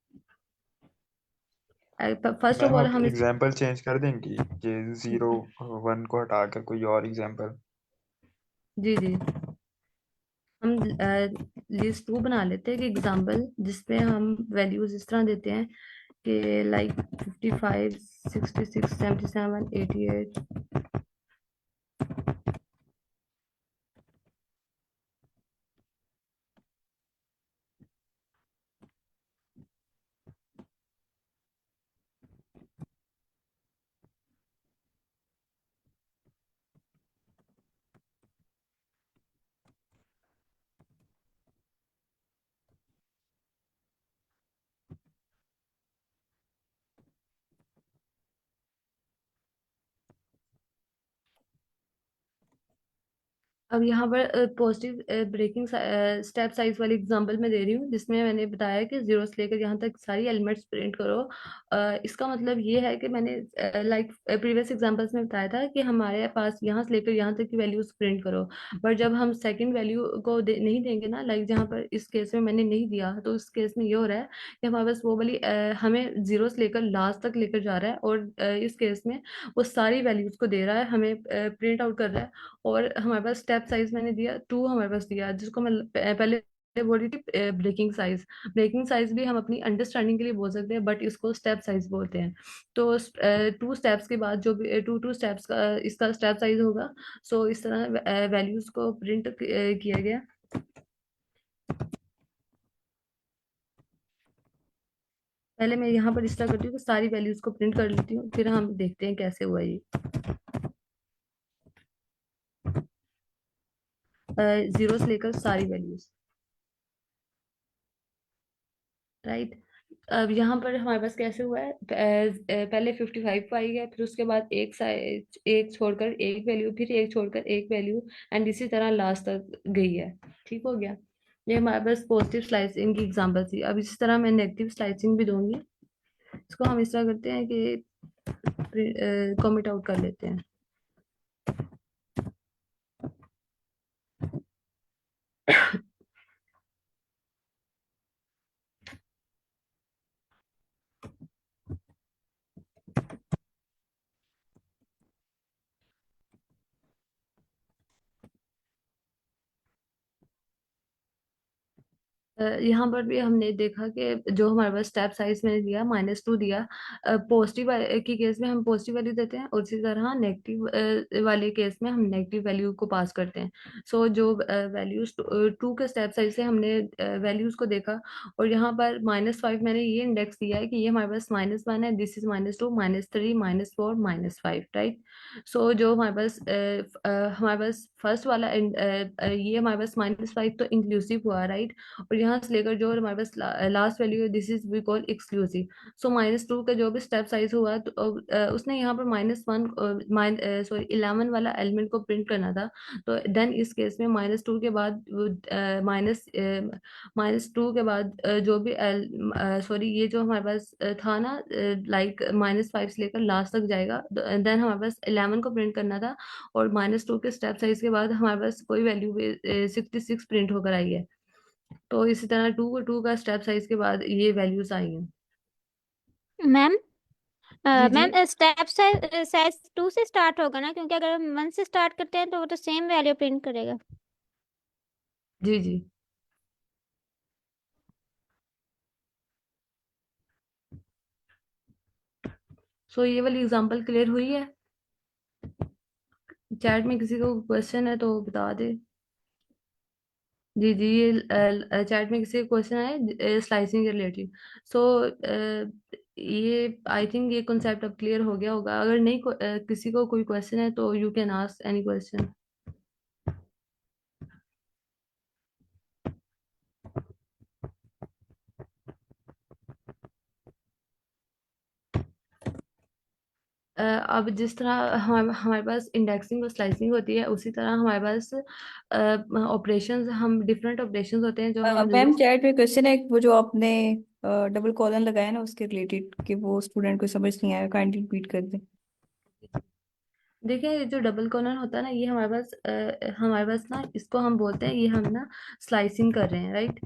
फर्स्ट ऑफ मैम ऑल आप हम इस एग्जाम्पल चेंज कर देंगी कि 0 1 को हटाकर कोई और एग्जाम्पल। जी जी, हम लिस्ट 2 बना लेते हैं कि एग्जाम्पल, जिसमें हम वैल्यूज इस तरह देते हैं कि लाइक 55 66 77 88। अब यहाँ पर पॉजिटिव ब्रेकिंग स्टेप साइज वाली एग्जांपल मैं दे रही हूँ, जिसमें मैंने बताया कि 0 से लेकर यहाँ तक सारी एलिमेंट्स प्रिंट करो। इसका मतलब ये है कि मैंने लाइक प्रीवियस एग्जांपल्स में बताया था कि हमारे पास यहाँ से लेकर यहाँ तक की वैल्यूज प्रिंट करो। बट जब हम सेकंड वैल्यू को नहीं देंगे ना, लाइक जहाँ पर इस केस में मैंने नहीं दिया, तो इस केस में ये हो रहा है कि हमारे पास वो वाली हमें 0 से लेकर लास्ट तक लेकर जा रहा है, और इस केस में वो सारी वैल्यूज को दे रहा है, हमें प्रिंट आउट कर रहा है। और हमारे पास स्टेप साइज मैंने दिया 2, हमारे पास दिया, जिसको मैं पहले बोल रही थी ब्रेकिंग साइज। ब्रेकिंग साइज भी हम अपनी अंडरस्टैंडिंग के लिए बोल सकते हैं, बट इसको स्टेप साइज बोलते हैं। तो 2 स्टेप्स के बाद जो भी 2 स्टेप्स का इसका स्टेप साइज होगा। सो इस तरह वैल्यूज को प्रिंट किया गया। पहले मैं यहाँ पर इस तरह करती हूँ कि सारी वैल्यूज को प्रिंट कर लेती हूँ, फिर हम देखते हैं कैसे हुआ ये। 0 से लेकर सारी वैल्यूज, राइट। अब यहाँ पर हमारे पास कैसे हुआ है, पहले 55 आई है, फिर उसके बाद एक साइज, एक छोड़कर एक वैल्यू, फिर एक छोड़कर एक वैल्यू, एंड इसी तरह लास्ट तक गई है। ठीक हो गया। ये हमारे पास पॉजिटिव स्लाइसिंग की एग्जांपल थी। अब इसी तरह मैं नेगेटिव स्लाइसिंग भी दूंगी। इसको हम इस तरह करते हैं कि कॉमेंट आउट कर लेते हैं। यहाँ पर भी हमने देखा कि जो हमारे पास स्टेप साइज मैंने दिया -2 दिया, पॉजिटिव की केस में हम पॉजिटिव वैल्यू देते हैं, और इसी तरह नेगेटिव वाले केस में हम नेगेटिव वैल्यू को पास करते हैं। सो जो वैल्यूज 2 के स्टेप साइज से हमने वैल्यूज को देखा, और यहाँ पर -5 मैंने ये इंडेक्स दिया है कि ये हमारे पास -1 है, दिस इज -2 -3 -4 -5, राइट। सो जो हमारे पास फर्स्ट वाला ये हमारे पास -5 तो इंक्लूसिव हुआ, राइट। और यहाँ से लेकर जो हमारे पास लास्ट वैल्यू है, this is we call exclusive. So -2 का जो भी स्टेप साइज हुआ, तो उसने यहाँ पर -1 सॉरी 11 वाला एलिमेंट को प्रिंट करना था। तो देन इस केस में -2 के बाद -2 के बाद जो भी सॉरी ये जो हमारे पास था ना, लाइक -5 से लेकर लास्ट तक जाएगा, देन हमारे पास 11 को प्रिंट करना था, और -2 के स्टेप साइज के बाद हमारे पास कोई वैल्यू 66 प्रिंट होकर आई है। तो इसी तरह 2 का स्टेप साइज के बाद ये वैल्यूज आई हैं। मैम जी जी मैम स्टेप साइज 2 से स्टार्ट होगा ना, क्योंकि अगर हम 1 से स्टार्ट करते हैं तो वो तो सेम वैल्यू प्रिंट करेगा। जी जी। सो ये वाली एग्जांपल क्लियर हुई है। चैट में किसी को क्वेश्चन है तो बता दे। जी जी, ये चैट में किसी का क्वेश्चन है स्लाइसिंग के रिलेटेड। सो ये आई थिंक ये कॉन्सेप्ट अब क्लियर हो गया होगा। अगर नहीं किसी को कोई क्वेश्चन है तो you can ask any question. अब जिस तरह हमारे पास इंडेक्सिंग और स्लाइसिंग होती है, उसी तरह हमारे पास ऑपरेशंस, हम डिफरेंट ऑपरेशंस होते हैं जो हम मैम लिस्ट। चैट में क्वेश्चन है वो जो आपने डबल कॉलन लगाया ना उसके रिलेटेड कि वो स्टूडेंट को समझ नहीं आया, काइंडली रिपीट कर दे। देखिए, ये जो डबल कॉलन होता है ना, ये हमारे पास ना, इसको हम बोलते हैं, ये हम ना स्लाइसिंग कर रहे हैं, राइट।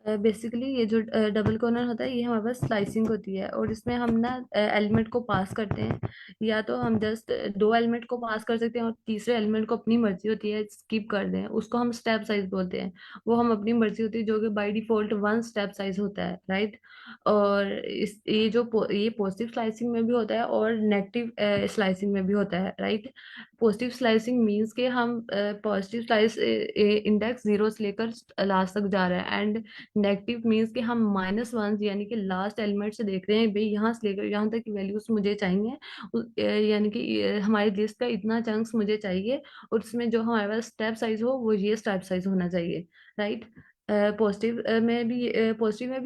बेसिकली ये जो डबल कॉर्नर होता है, ये हमारे पास स्लाइसिंग होती है, और इसमें हम ना एलिमेंट को पास करते हैं। या तो हम जस्ट दो एलिमेंट को पास कर सकते हैं, और तीसरे एलिमेंट को अपनी मर्जी होती है स्किप कर दें, उसको हम स्टेप साइज बोलते हैं। वो हम अपनी मर्जी होती है, जो कि by default one step size होता है, राइट। और ये पॉजिटिव स्लाइसिंग में भी होता है और नेगेटिव स्लाइसिंग में भी होता है, राइट। पॉजिटिव स्लाइसिंग मीन्स के हम पॉजिटिव स्लाइस इंडेक्स जीरो से लेकर लास्ट तक जा रहा है, एंड नेगेटिव मीन्स कि हम -1 यानी कि लास्ट एलिमेंट से देख रहे हैं, भाई यहाँ से लेकर यहाँ तक की वैल्यूज मुझे चाहिए। यानी कि हमारी लिस्ट का इतना चंक्स मुझे चाहिए, और उसमें जो हमारे पास स्टेप साइज हो वो ये स्टेप साइज होना चाहिए, राइट। पॉजिटिव में भी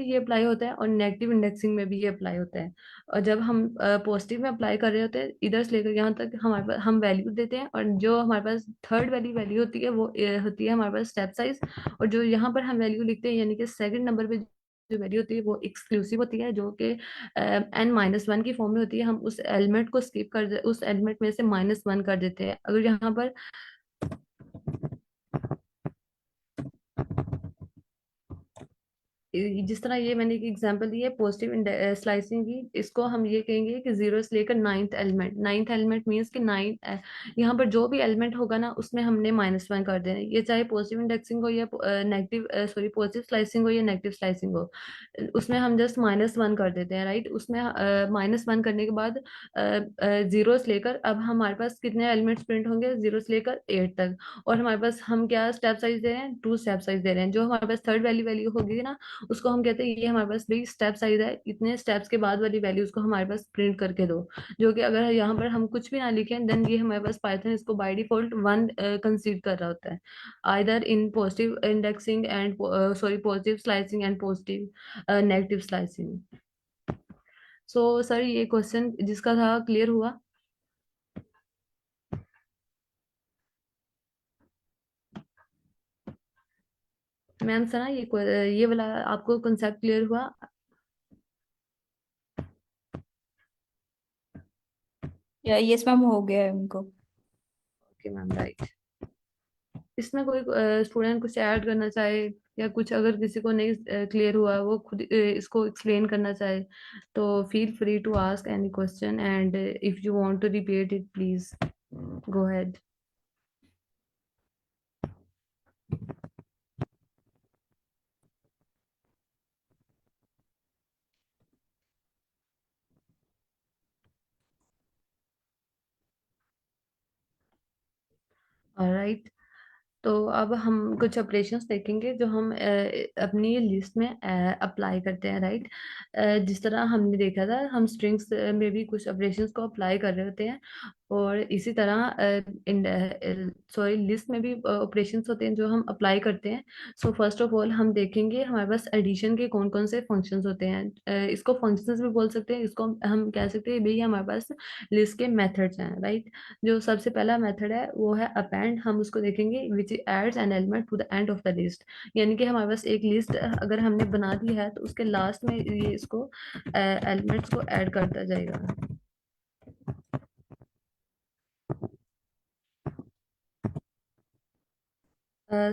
ये अप्लाई होता है, और नेगेटिव इंडेक्सिंग में भी ये अप्लाई होता है। और जब हम पॉजिटिव में अप्लाई कर रहे होते हैं, इधर से लेकर यहाँ तक हमारे पास हम वैल्यू देते हैं, और जो हमारे पास थर्ड वाली वैल्यू होती है वो होती है हमारे पास स्टेप साइज। और जो यहाँ पर हम वैल्यू लिखते हैं, यानी कि सेकंड नंबर पे जो वैल्यू होती है वो एक्सक्लूसिव होती है, जो कि n-1 की फॉर्म में होती है। हम उस एलिमेंट को स्किप उस एलिमेंट में से -1 कर देते हैं। अगर यहाँ पर जिस तरह ये मैंने एक एग्जांपल दी है पॉजिटिव स्लाइसिंग की, इसको हम ये कहेंगे कि जीरो से लेकर नाइन्थ एलिमेंट मीन्स कि यहाँ पर जो भी एलिमेंट होगा ना, उसमें हमने -1 कर देना है। ये चाहे पॉजिटिव इंडेक्सिंग हो या नेगेटिव सॉरी पॉजिटिव स्लाइसिंग हो या नेगेटिव स्लाइसिंग हो, उसमें हम जस्ट -1 कर देते हैं, राइट। उसमें -1 करने के बाद जीरो से लेकर अब हमारे पास कितने एलिमेंट्स प्रिंट होंगे, जीरो से लेकर 8 तक। और हमारे पास हम क्या स्टेप साइज दे रहे हैं, 2 स्टेप साइज दे रहे हैं। जो हमारे पास थर्ड वैल्यू होगी ना, उसको हम कहते हैं ये हमारे पास भाई स्टेप साइज है, इतने स्टेप्स के बाद वाली वैल्यूज को हमारे पास प्रिंट करके दो। जो कि अगर यहाँ पर हम कुछ भी ना लिखें, देन ये हमारे पास पाइथन इसको बाय डिफॉल्ट 1 कंसीडर कर रहा होता है, either in positive indexing and sorry positive slicing and positive negative slicing. So sir, ये क्वेश्चन जिसका था क्लियर हुआ? मैम सना, ये वाला आपको कंसेप्ट क्लियर हुआ? या यस मैम, हो गया है उनको। Okay ma'am, right. इसमें कोई स्टूडेंट कुछ ऐड करना चाहे, या कुछ अगर किसी को नहीं क्लियर हुआ, वो खुद इसको एक्सप्लेन करना चाहे, तो feel free to ask any question, and if you want to repeat it please go ahead. Alright, तो अब हम कुछ ऑपरेशंस देखेंगे जो हम अपनी लिस्ट में अप्लाई करते हैं, राइट। जिस तरह हमने देखा था, हम स्ट्रिंग्स में भी कुछ ऑपरेशंस को अप्लाई कर रहे होते हैं, और इसी तरह सॉरी लिस्ट में भी ऑपरेशंस होते हैं जो हम अप्लाई करते हैं। सो फर्स्ट ऑफ ऑल हम देखेंगे हमारे पास एडिशन के कौन कौन से फंक्शंस होते हैं। इसको फंक्शंस भी बोल सकते हैं, इसको हम कह सकते हैं भाई हमारे पास लिस्ट के मेथड्स हैं, राइट। जो सबसे पहला मेथड है वो है अपेंड। हम उसको देखेंगे which adds an element to the end of the list. यानी कि हमारे पास एक लिस्ट अगर हमने बना दी है, तो उसके लास्ट में ये इसको एलिमेंट्स को ऐड करता जाएगा।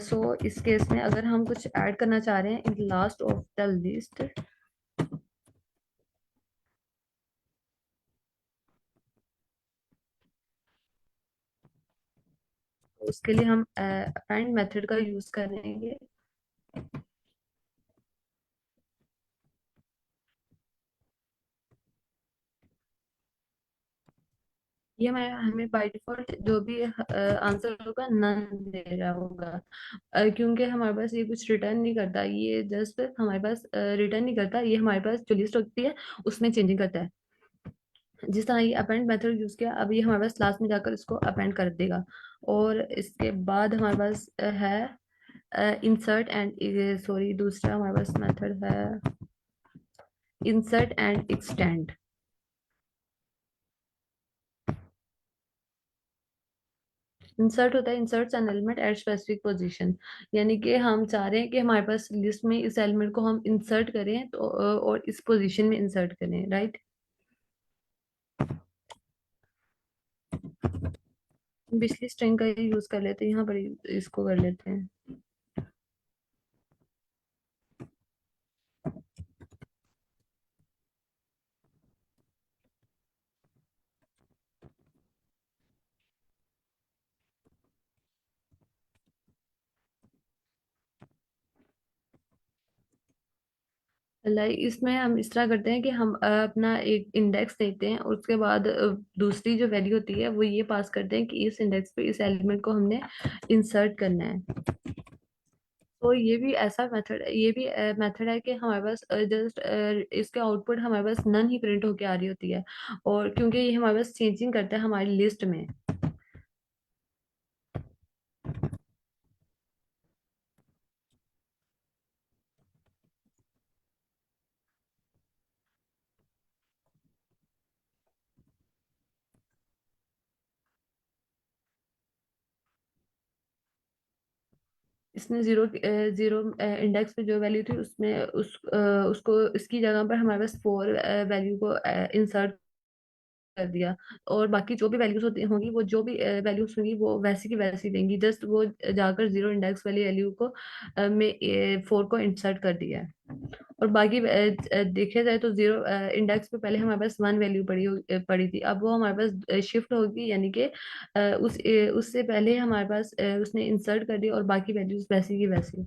सो इस केस में अगर हम कुछ ऐड करना चाह रहे हैं in last of the list, उसके लिए हम अपेंड मेथड का यूज करेंगे। ये हमें हमें बाय डिफॉल्ट जो भी आंसर होगा नन दे रहा होगा। क्योंकि हमारे पास ये कुछ रिटर्न नहीं करता, ये जस्ट हमारे पास रिटर्न नहीं करता, ये हमारे पास जो लिस्ट होती है उसमें चेंजिंग करता है। जिस तरह ये अपेंड मेथड यूज किया, अब ये हमारे पास लास्ट में जाकर इसको अपेंड कर देगा। और इसके बाद हमारे पास है इंसर्ट एंड, सॉरी, दूसरा हमारे पास मेथड है इंसर्ट एंड एक्सटेंड। इंसर्ट होता है inserts N element at specific position, यानी कि हम चाह रहे हैं कि हमारे पास लिस्ट में इस एलिमेंट को हम इंसर्ट करें तो और इस पोजीशन में इंसर्ट करें, राइट। पिछली स्ट्रिंग का ही यूज कर लेते हैं, यहाँ पर इसको कर लेते हैं। लाइक इसमें हम इस तरह करते हैं कि हम अपना एक इंडेक्स देते हैं और उसके बाद दूसरी जो वैल्यू होती है वो ये पास करते हैं कि इस इंडेक्स पे इस एलिमेंट को हमने इंसर्ट करना है। तो ये भी ऐसा मेथड, ये भी मेथड है कि हमारे पास जस्ट इसके आउटपुट हमारे पास नन ही प्रिंट होके आ रही होती है, और क्योंकि ये हमारे पास चेंजिंग करता है हमारी लिस्ट में। इसने जीरो जीरो इंडेक्स पे जो वैल्यू थी उसमें उसको इसकी जगह पर हमारे पास 4 वैल्यू को इंसर्ट कर दिया। और बाकी जो भी वैल्यूज होती होंगी, वो जो भी वैल्यूज होंगी वो वैसी की वैसी देंगी, जस्ट वो जाकर जीरो इंडेक्स वाली वैल्यू को में 4 को इंसर्ट कर दिया है। और बाकी देखा जाए तो जीरो इंडेक्स पे पहले हमारे पास 1 वैल्यू पड़ी थी, अब वो हमारे पास शिफ्ट होगी, यानी कि उससे पहले हमारे पास उसने इंसर्ट कर दिया और बाकी वैल्यूज वैसी की वैसी।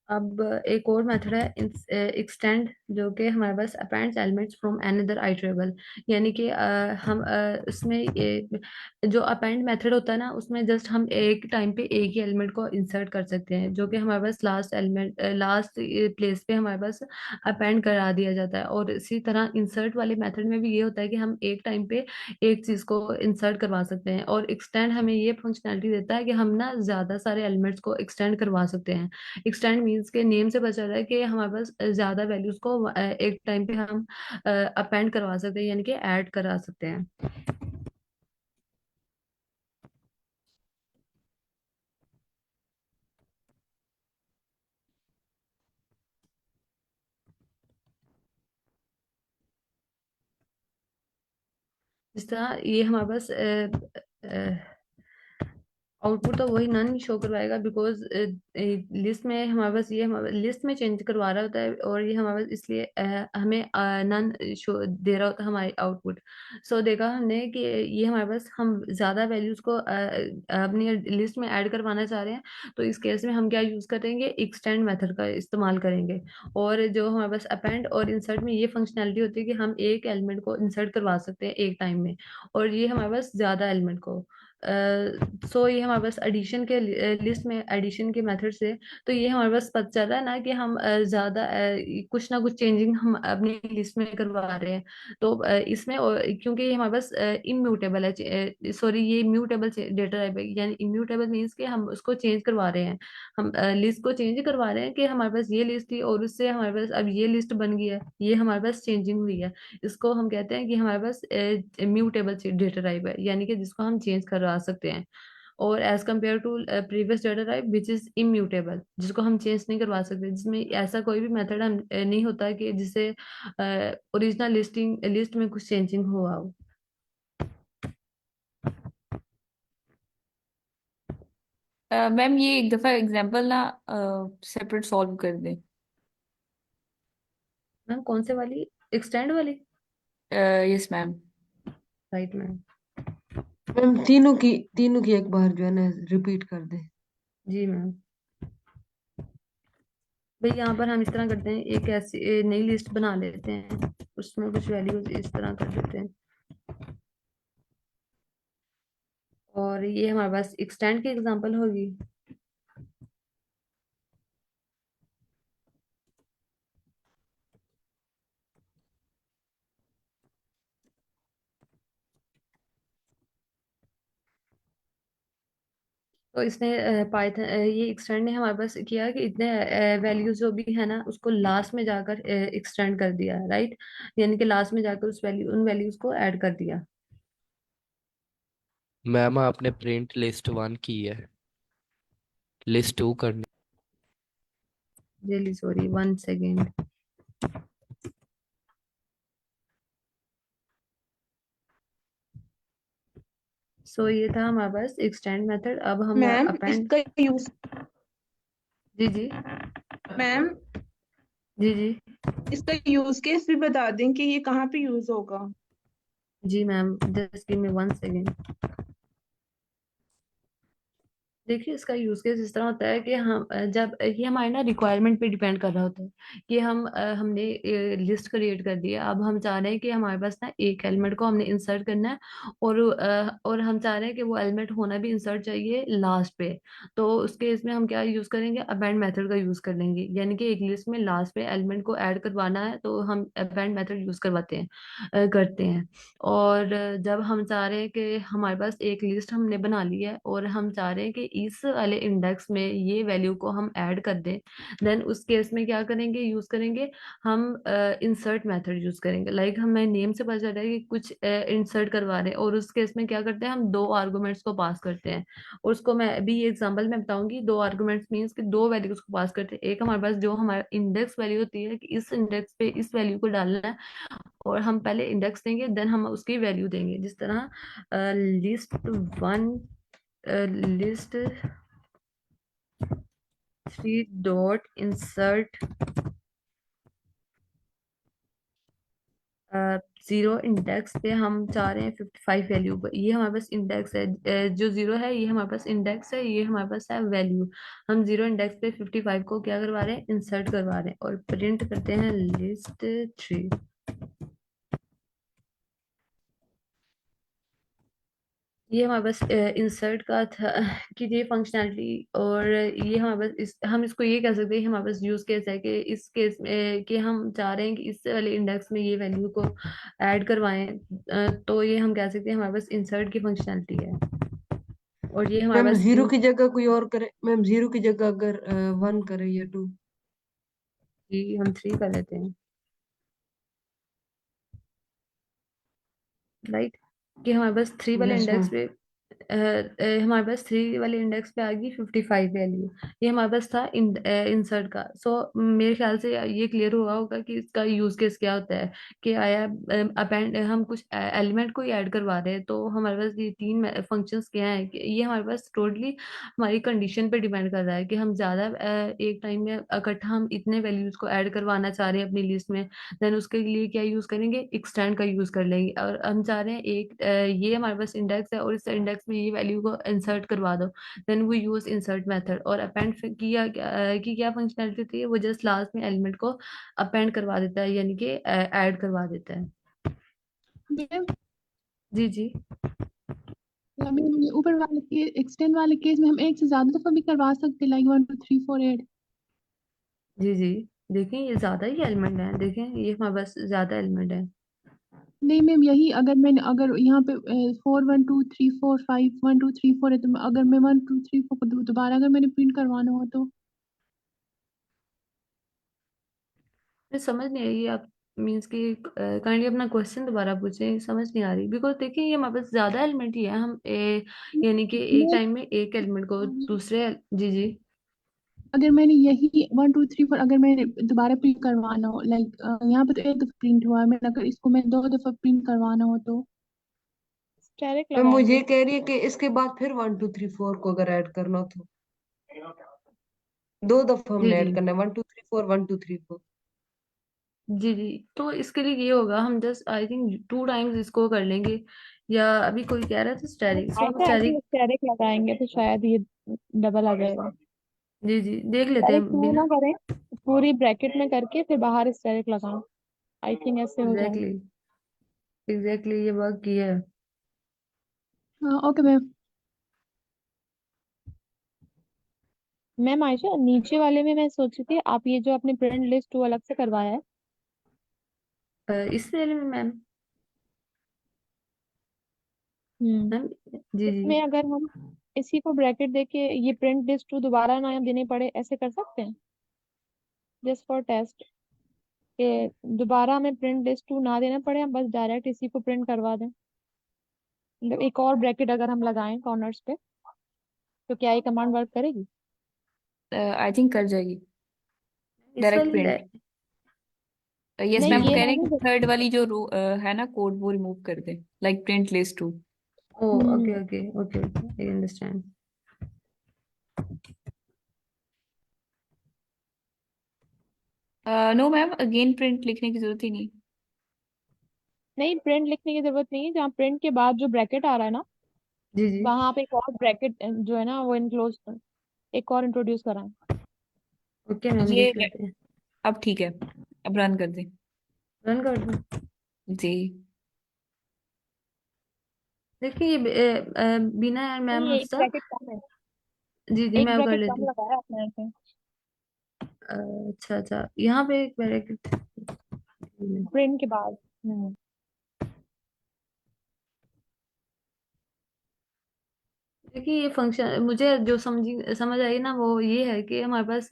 अब एक और मेथड है एक्सटेंड, जो कि हमारे पास appends elements from another iterable, यानी कि हम उसमें जो अपेंड मेथड होता है ना, उसमें जस्ट हम एक टाइम पे एक ही एलिमेंट को इंसर्ट कर सकते हैं, जो कि हमारे पास लास्ट एलिमेंट लास्ट प्लेस पे हमारे पास अपेंड करा दिया जाता है। और इसी तरह इंसर्ट वाले मेथड में भी ये होता है कि हम एक टाइम पे एक चीज को इंसर्ट करवा सकते हैं। और एक्सटेंड हमें ये फंक्शनैलिटी देता है कि हम ना ज्यादा सारे एलिमेंट्स को एक्सटेंड करवा सकते हैं। एक्सटेंड मीन्स के नेम से पता चल रहा है कि हमारे पास ज्यादा वैल्यूज को एक टाइम पे हम अपेंड करवा सकते हैं, यानी कि ऐड करा सकते हैं। जिस तरह ये हमारे पास आउटपुट तो वही नन शो करवाएगा, बिकॉज लिस्ट में हमारे पास ये हमारे लिस्ट में चेंज करवा रहा होता है, और ये हमारे पास इसलिए हमें नन शो दे रहा होता है हमारी आउटपुट। सो देखा हमने कि ये हमारे पास हम ज्यादा वैल्यूज को अपनी लिस्ट में ऐड करवाना चाह रहे हैं, तो इस केस में हम क्या यूज करेंगे, एक्सटेंड मेथड का इस्तेमाल करेंगे। और जो हमारे पास अपेंड और इंसर्ट में ये फंक्शनैलिटी होती है कि हम एक एलिमेंट को इंसर्ट करवा सकते हैं एक टाइम में, और ये हमारे पास ज्यादा एलिमेंट को। सो ये हमारे पास एडिशन के लिस्ट में एडिशन के मेथड से, तो ये हमारे पास पता चल रहा है ना कि हम ज्यादा कुछ ना कुछ चेंजिंग हम अपनी लिस्ट में करवा रहे हैं। तो इसमें क्योंकि ये हमारे पास इम्यूटेबल है, सॉरी ये म्यूटेबल डेटा टाइप है, यानी इम्यूटेबल मीन्स कि हम उसको चेंज करवा रहे हैं, हम लिस्ट को चेंज करवा रहे हैं कि हमारे पास ये लिस्ट थी और उससे हमारे पास अब ये लिस्ट बन गई है, ये हमारे पास चेंजिंग हुई है। इसको हम कहते हैं कि हमारे पास म्यूटेबल डेटा टाइप है, यानी कि जिसको हम चेंज करवा सकते हैं। और as compare to previous data type which is immutable, जिसको हम चेंज नहीं करवा सकते, जिसमें ऐसा कोई भी मेथड हम नहीं होता कि जिससे ओरिजिनल लिस्ट में कुछ चेंजिंग हुआ हो। मैम ये एक दफा एग्जांपल ना सेपरेट सॉल्व कर दें। मैम कौन से वाली, एक्सटेंड वाली? Yes ma'am. Right ma'am. Ma'am तीनों की एक बार जो है ना रिपीट कर दे। जी मैम। भाई यहाँ पर हम इस तरह करते हैं, एक ऐसी नई लिस्ट बना लेते हैं, उसमें कुछ वैल्यूज इस तरह कर देते हैं, और ये हमारे पास एक्सटेंड की एग्जांपल होगी। तो इसने पाइथन ये एक्सटेंड ने हमारे पास किया कि इतने वैल्यूज जो भी है ना उसको लास्ट में जाकर एक्सटेंड कर दिया, राइट, यानी कि लास्ट में जाकर उन वैल्यूज को ऐड कर दिया। मैम आपने प्रिंट लिस्ट 1 की है, लिस्ट 2 करनी। Really sorry, 1 second. सो ये था हमारे पास एक्सटेंड मेथड। अब हम मैम अपेंड। इसका यूज जी जी। मैम जी जी। इसका यूज केस भी बता दें कि ये कहाँ पे यूज होगा। जी ma'am, just give me 1 second. देखिए इसका यूज केस इस तरह होता है कि हम जब ये हमारे ना रिक्वायरमेंट पे डिपेंड कर रहा होता है कि हमने लिस्ट क्रिएट कर दी है। अब हम चाह रहे हैं कि हमारे पास ना एक एलिमेंट को हमने इंसर्ट करना है, और हम चाह रहे हैं कि वो एलिमेंट होना भी इंसर्ट चाहिए लास्ट पे। तो उस केस में हम क्या यूज करेंगे, अपेंड मेथड का यूज कर लेंगे, यानी कि एक लिस्ट में लास्ट पे एलिमेंट को ऐड करवाना है तो हम अपेंड मेथड यूज करवाते हैं, करते हैं। और जब हम चाह रहे हैं कि हमारे पास एक लिस्ट हमने बना ली है और हम चाह रहे हैं कि इस वाले इंडेक्स में ये वैल्यू को हम ऐड कर दें, देन उस केस में क्या करेंगे, यूज करेंगे हम इंसर्ट मेथड यूज करेंगे। लाइक हमें नेम से पता चल रहा है कि कुछ इंसर्ट करवा रहे हैं, और उस केस में क्या करते हैं, हम दो आर्गुमेंट्स को पास करते हैं। और उसको मैं अभी ये एग्जांपल में बताऊंगी। दो आर्गुमेंट्स मीन्स कि दो वैल्यूज को पास करते हैं। एक हमारे पास जो हमारा इंडेक्स वैल्यू होती है कि इस इंडेक्स पे इस वैल्यू को डालना है, और हम पहले इंडेक्स देंगे देन हम उसकी वैल्यू देंगे। जिस तरह लिस्ट 3 डॉट इंसर्ट 0 इंडेक्स पे हम चाह रहे हैं 55 वैल्यू पर। ये हमारे पास इंडेक्स है, जो 0 है ये हमारे पास इंडेक्स है, ये हमारे पास है वैल्यू। हम 0 इंडेक्स पे 55 को क्या करवा रहे हैं, इंसर्ट करवा रहे हैं, और प्रिंट करते हैं लिस्ट 3। ये हमारे पास इंसर्ट का था कि ये फंक्शनैलिटी, और ये हमारे पास हम इसको ये कह सकते हैं कि हमारे पास यूज केस है कि इस केस में कि हम चाह रहे हैं कि इस वाले इंडेक्स में ये वैल्यू को ऐड करवाएं। तो ये हम कह सकते हैं हमारे पास इंसर्ट की फंक्शनैलिटी है। और ये हमारे मैम पास जीरो की जगह कोई और करे, मैम जीरो की जगह अगर 1 करे या 2। हम 3 कर लेते हैं, राइट, कि हमारे पास 3 वाले यस इंडेक्स मैम। पे हमारे पास 3 वाले इंडेक्स पे आ गई 55 वैल्यू। ये हमारे पास था इंसर्ट का। सो मेरे ख्याल से ये क्लियर हुआ होगा कि इसका यूज केस क्या होता है, कि आया अपेंड हम कुछ एलिमेंट को ही ऐड करवा रहे हैं। तो हमारे पास ये 3 फंक्शंस क्या है, कि ये हमारे पास टोटली हमारी कंडीशन पे डिपेंड कर रहा है कि हम ज्यादा एक टाइम में इकट्ठा हम इतने वैल्यूज को ऐड करवाना चाह रहे हैं अपनी लिस्ट में। देन उसके लिए क्या यूज करेंगे, एक्सटेंड का यूज कर लेंगे। और हम चाह रहे हैं ये हमारे पास इंडेक्स है और इस इंडेक्स में ये वैल्यू को इंसर्ट करवा दो, देन वो यूज इंसर्ट मेथड। और अपेंड की क्या फंक्शनैलिटी होती है, वो जस्ट लास्ट में एलिमेंट को अपेंड करवा देता है, यानी कि ऐड करवा देता है। मैम जी जी। मैम ये ऊपर वाले के एक्सटेंड वाले केस में हम एक से ज्यादा दफा भी करवा सकते हैं, लाइक 1 2 3 4 8। जी जी। देखें ये ज्यादा ही एलिमेंट है, देखें ये हमारे पास ज्यादा एलिमेंट है। नहीं मैम, यही अगर यहाँ पे 4 1 2 3 4 5 1 2 3 4 है, तो अगर मैं 1 2 3 4 को दोबारा अगर मैंने प्रिंट करवाना हो तो। मुझे समझ नहीं आई आप मीन्स कि काइंडली अपना क्वेश्चन दोबारा पूछें, समझ नहीं आ रही। बिकॉज देखिए ये हमारे पास ज्यादा एलिमेंट ही है। यानी कि एक मैं टाइम में एक एलिमेंट को दूसरे। जी जी। अगर मैंने यही 1 2 3 4 अगर मैंने दोबारा प्रिंट करवाना हो, लाइक यहाँ पे तो एक दफा प्रिंट हुआ है, मैं अगर इसको मैं 2 दफा प्रिंट करवाना हो तो। डायरेक्ट मैम वो ये लगाएंगे। कह रही है कि इसके बाद फिर 1 2 3 4 को अगर ऐड करना हो तो 2 दफा जी हमने जी। ऐड करना है, 1 2 3 4 1 2 3 4। जी जी। तो इसके लिए ये होगा, हम जस्ट आई थिंक 2 टाइम्स इसको कर लेंगे। या अभी कोई कह रहा था स्टैटिक, सो हम ऐसा ऐसे स्टैटिक। डायरेक्ट लगाएंगे तो शायद ये डबल आ जाएगा। जी जी, देख लेते हैं डायरेक्ट टू बिना। ना करें, पूरी ब्रैकेट में करके फिर बाहर स्टेरिक लगाऊं। आई थिंक ऐसे हो जाए। एग्जैक्टली ये वर्क किया है। Okay ma'am. मैम आयशा, नीचे वाले में मैं सोच रही थी आप ये जो आपने प्रिंट लिस्ट वो अलग से करवाया है। इस वाले में मैम हम्म। मैम जी जी इसमें अगर हम इसी को ब्रैकेट देके ये प्रिंट लिस्ट टू दोबारा ना देने पड़े, ऐसे कर सकते हैं जस्ट फॉर टेस्ट, कि दोबारा हमें प्रिंट लिस्ट टू ना देना पड़े, हम बस डायरेक्ट इसी को प्रिंट करवा दें। मतलब एक और ब्रैकेट अगर हम लगाएं कॉर्नर्स पे, तो क्या ये कमांड वर्क करेगी? आई थिंक कर जाएगी इस डायरेक्ट वाली प्रिंट। यस नहीं मैम, वो ये कह रहे हैं वाली कि थर्ड वाली जो रो है ना कोड, वो रिमूव कर दे, like print list two. Oh hmm. Okay okay okay I understand. No ma'am, again print लिखने की जरूरत ही नहीं। नहीं, प्रिंट लिखने की जरूरत नहीं है। जहाँ प्रिंट के बाद जो ब्रैकेट आ रहा है ना, जी जी वहां पे एक और ब्रैकेट जो है ना वो इनक्लोज, एक और इंट्रोड्यूस कराएं। ओके मैम ये लिख लेते हैं। अब ठीक है, अब रन कर दे। रन कर दूं? जी। देखिए ये बीना एंड मैम नहीं, ये एक हफ्सा। ब्रैकेट कम है। जी जी एक मैं कर ब्रैकेट लेती कम हूँ। लगाया आपने ऐसे। अच्छा अच्छा यहाँ पे एक ब्रैकेट। प्रिंट के बाद। हम्म। देखिए ये फंक्शन मुझे जो समझ आई ना, वो ये है कि हमारे पास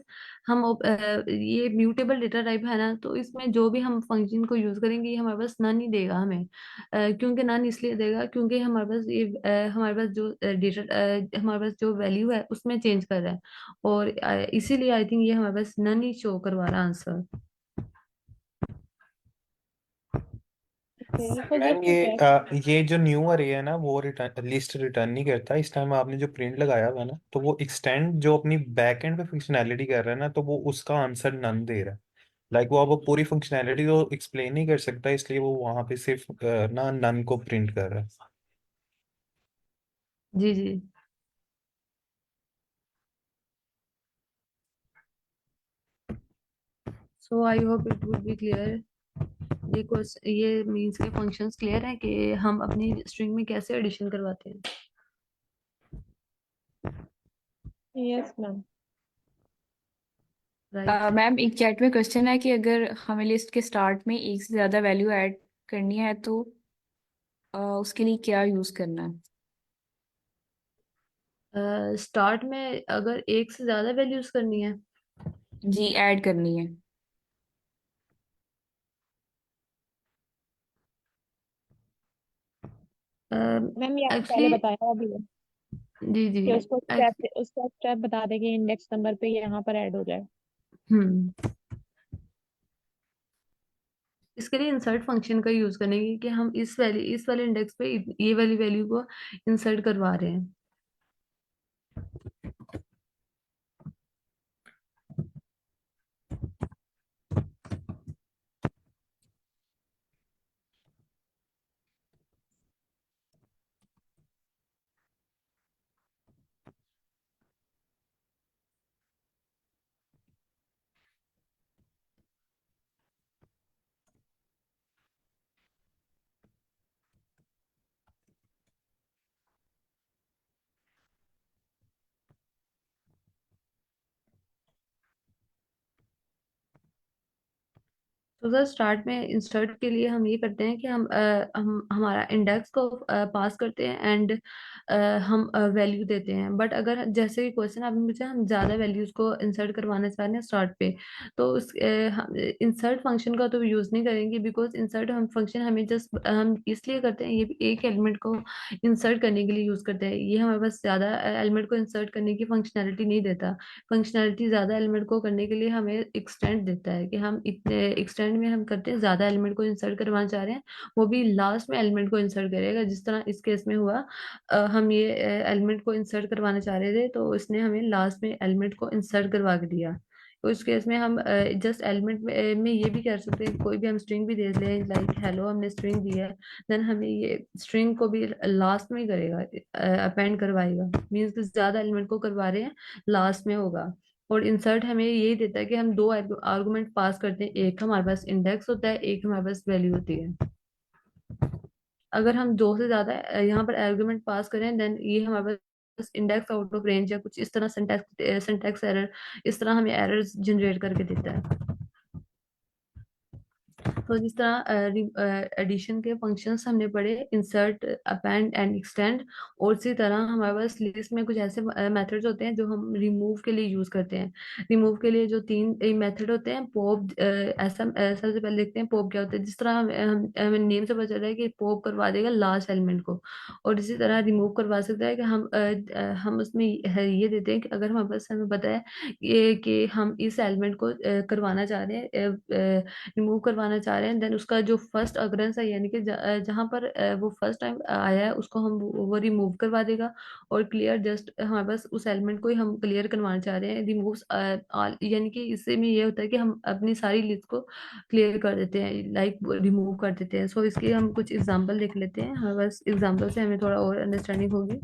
ये म्यूटेबल डेटा टाइप है ना, तो इसमें जो भी हम फंक्शन को यूज करेंगे ये हमारे पास नन ही देगा हमें। क्योंकि नन इसलिए देगा क्योंकि हमारे पास हमारे पास जो डेटा हमारे पास जो वैल्यू है उसमें चेंज कर रहा है, और इसीलिए आई थिंक ये हमारे पास नन ही शो करवा रहा है आंसर। तो मैम जस्ट चेक। ये जो न्यू अरे है ना वो रिटर्न लिस्ट रिटर्न नहीं करता। इस टाइम आपने जो प्रिंट लगाया हुआ है ना, तो वो एक्सटेंड जो अपनी बैक एंड पे फंक्शनैलिटी कर रहा है ना, तो वो उसका आंसर नन दे रहा है। लाइक वो अब पूरी फंक्शनैलिटी तो एक्सप्लेन नहीं कर सकता, इसलिए वो वहां पे सिर्फ ना नन को प्रिंट कर रहा है। जी जी so I hope it would be clear. ये मीन्स के फंक्शंस क्लियर है कि हम अपनी स्ट्रिंग में कैसे एडिशन करवाते हैं। Yes ma'am. राइट। मैम, एक चैट में क्वेश्चन है कि अगर हमें लिस्ट के स्टार्ट में एक से ज्यादा वैल्यू ऐड करनी है तो उसके लिए क्या यूज करना है? स्टार्ट में अगर एक से ज्यादा वैल्यूज करनी है। जी, ऐड करनी है। मैम ये आपने पहले एक्चुअली बताया अभी है जी जी कि उसका स्टेप बता देंगे इंडेक्स नंबर पे यहाँ पर ऐड हो जाए। हम्म इसके लिए इंसर्ट फंक्शन का यूज करेंगे कि हम इस वाले इंडेक्स पे ये वाली वैल्यू को इंसर्ट करवा रहे हैं। तो सर स्टार्ट में इंसर्ट के लिए हम ये करते हैं कि हम हमारा इंडेक्स को पास करते हैं एंड हम वैल्यू देते हैं। बट अगर जैसे कि क्वेश्चन आपने पूछा हम ज़्यादा वैल्यूज को इंसर्ट करवाना चाह रहे हैं स्टार्ट पे, तो उस इंसर्ट फंक्शन का तो यूज़ नहीं करेंगे, बिकॉज इंसर्ट हम फंक्शन हमें जस्ट हम इसलिए करते हैं, ये भी एक एलिमेंट को इंसर्ट करने के लिए यूज़ करते हैं। ये हमारे पास ज़्यादा एलिमेंट को इंसर्ट करने की फंक्शनैलिटी नहीं देता। फंक्शनैलिटी ज्यादा एलिमेंट को करने के लिए हमें एक्सटेंड देता है कि हम इतने एक्सटेंड में हम करते हैं, ज्यादा एलिमेंट को इंसर्ट करवाना चाह रहे हैं, वो भी लास्ट में एलिमेंट को इंसर्ट करेगा। जिस तरह इस केस में हुआ, हम ये एलिमेंट को इंसर्ट करवाना चाह रहे थे तो इसने हमें लास्ट में एलिमेंट को इंसर्ट करवा के दिया। तो इस केस में हम जस्ट एलिमेंट में ये भी कर सकते हैं, कोई भी हम स्ट्रिंग भी दे लें, लाइक हेलो हमने स्ट्रिंग दी है, देन हमें ये स्ट्रिंग को भी लास्ट में करेगा, अपेंड करवाएगा। मीन्स कि ज्यादा एलिमेंट को करवा रहे हैं, लास्ट में होगा। और इंसर्ट हमें यही देता है कि हम दो आर्गुमेंट पास करते हैं, एक हमारे पास इंडेक्स होता है, एक हमारे पास वैल्यू होती है। अगर हम दो से ज्यादा यहाँ पर आर्गुमेंट पास करें देन ये हमारे पास इंडेक्स आउट ऑफ रेंज या कुछ इस तरह सिंटैक्स एरर, इस तरह हमें एरर्स जनरेट करके देता है। तो जिस तरह एडिशन के फंक्शंस हमने पढ़े, इंसर्ट, अपेंड एंड एक्सटेंड, और इसी तरह हमारे पास लिस्ट में कुछ ऐसे मेथड्स होते हैं जो हम रिमूव के लिए यूज करते हैं। रिमूव के लिए जो तीन मेथड होते हैं, पॉप, ऐसा सबसे पहले देखते हैं पॉप क्या होता है। जिस तरह हमें नेम से पता चल रहा है कि पॉप करवा देगा लास्ट एलिमेंट को, और इसी तरह रिमूव करवा सकता है कि हम उसमें ये देते हैं कि अगर हमारे पास हमें पता है कि हम इस एलिमेंट को करवाना चाह रहे हैं, रिमूव करवाना चाह रहे हैं, देन उसका जो फर्स्ट अकरेंस है, यानी कि जहां पर वो फर्स्ट टाइम आया है उसको हम वो रिमूव करवा देगा। और क्लियर, जस्ट हमारे पास उस एलिमेंट को ही हम क्लियर करवाना चाह रहे हैं, रिमूव ऑल, यानी कि इससे में ये होता है कि हम अपनी सारी लिस्ट को क्लियर कर देते हैं, लाइक रिमूव कर देते हैं। सो इसके हम कुछ एग्जांपल देख लेते हैं, हमारे पास एग्जांपल से हमें थोड़ा और अंडरस्टैंडिंग होगी।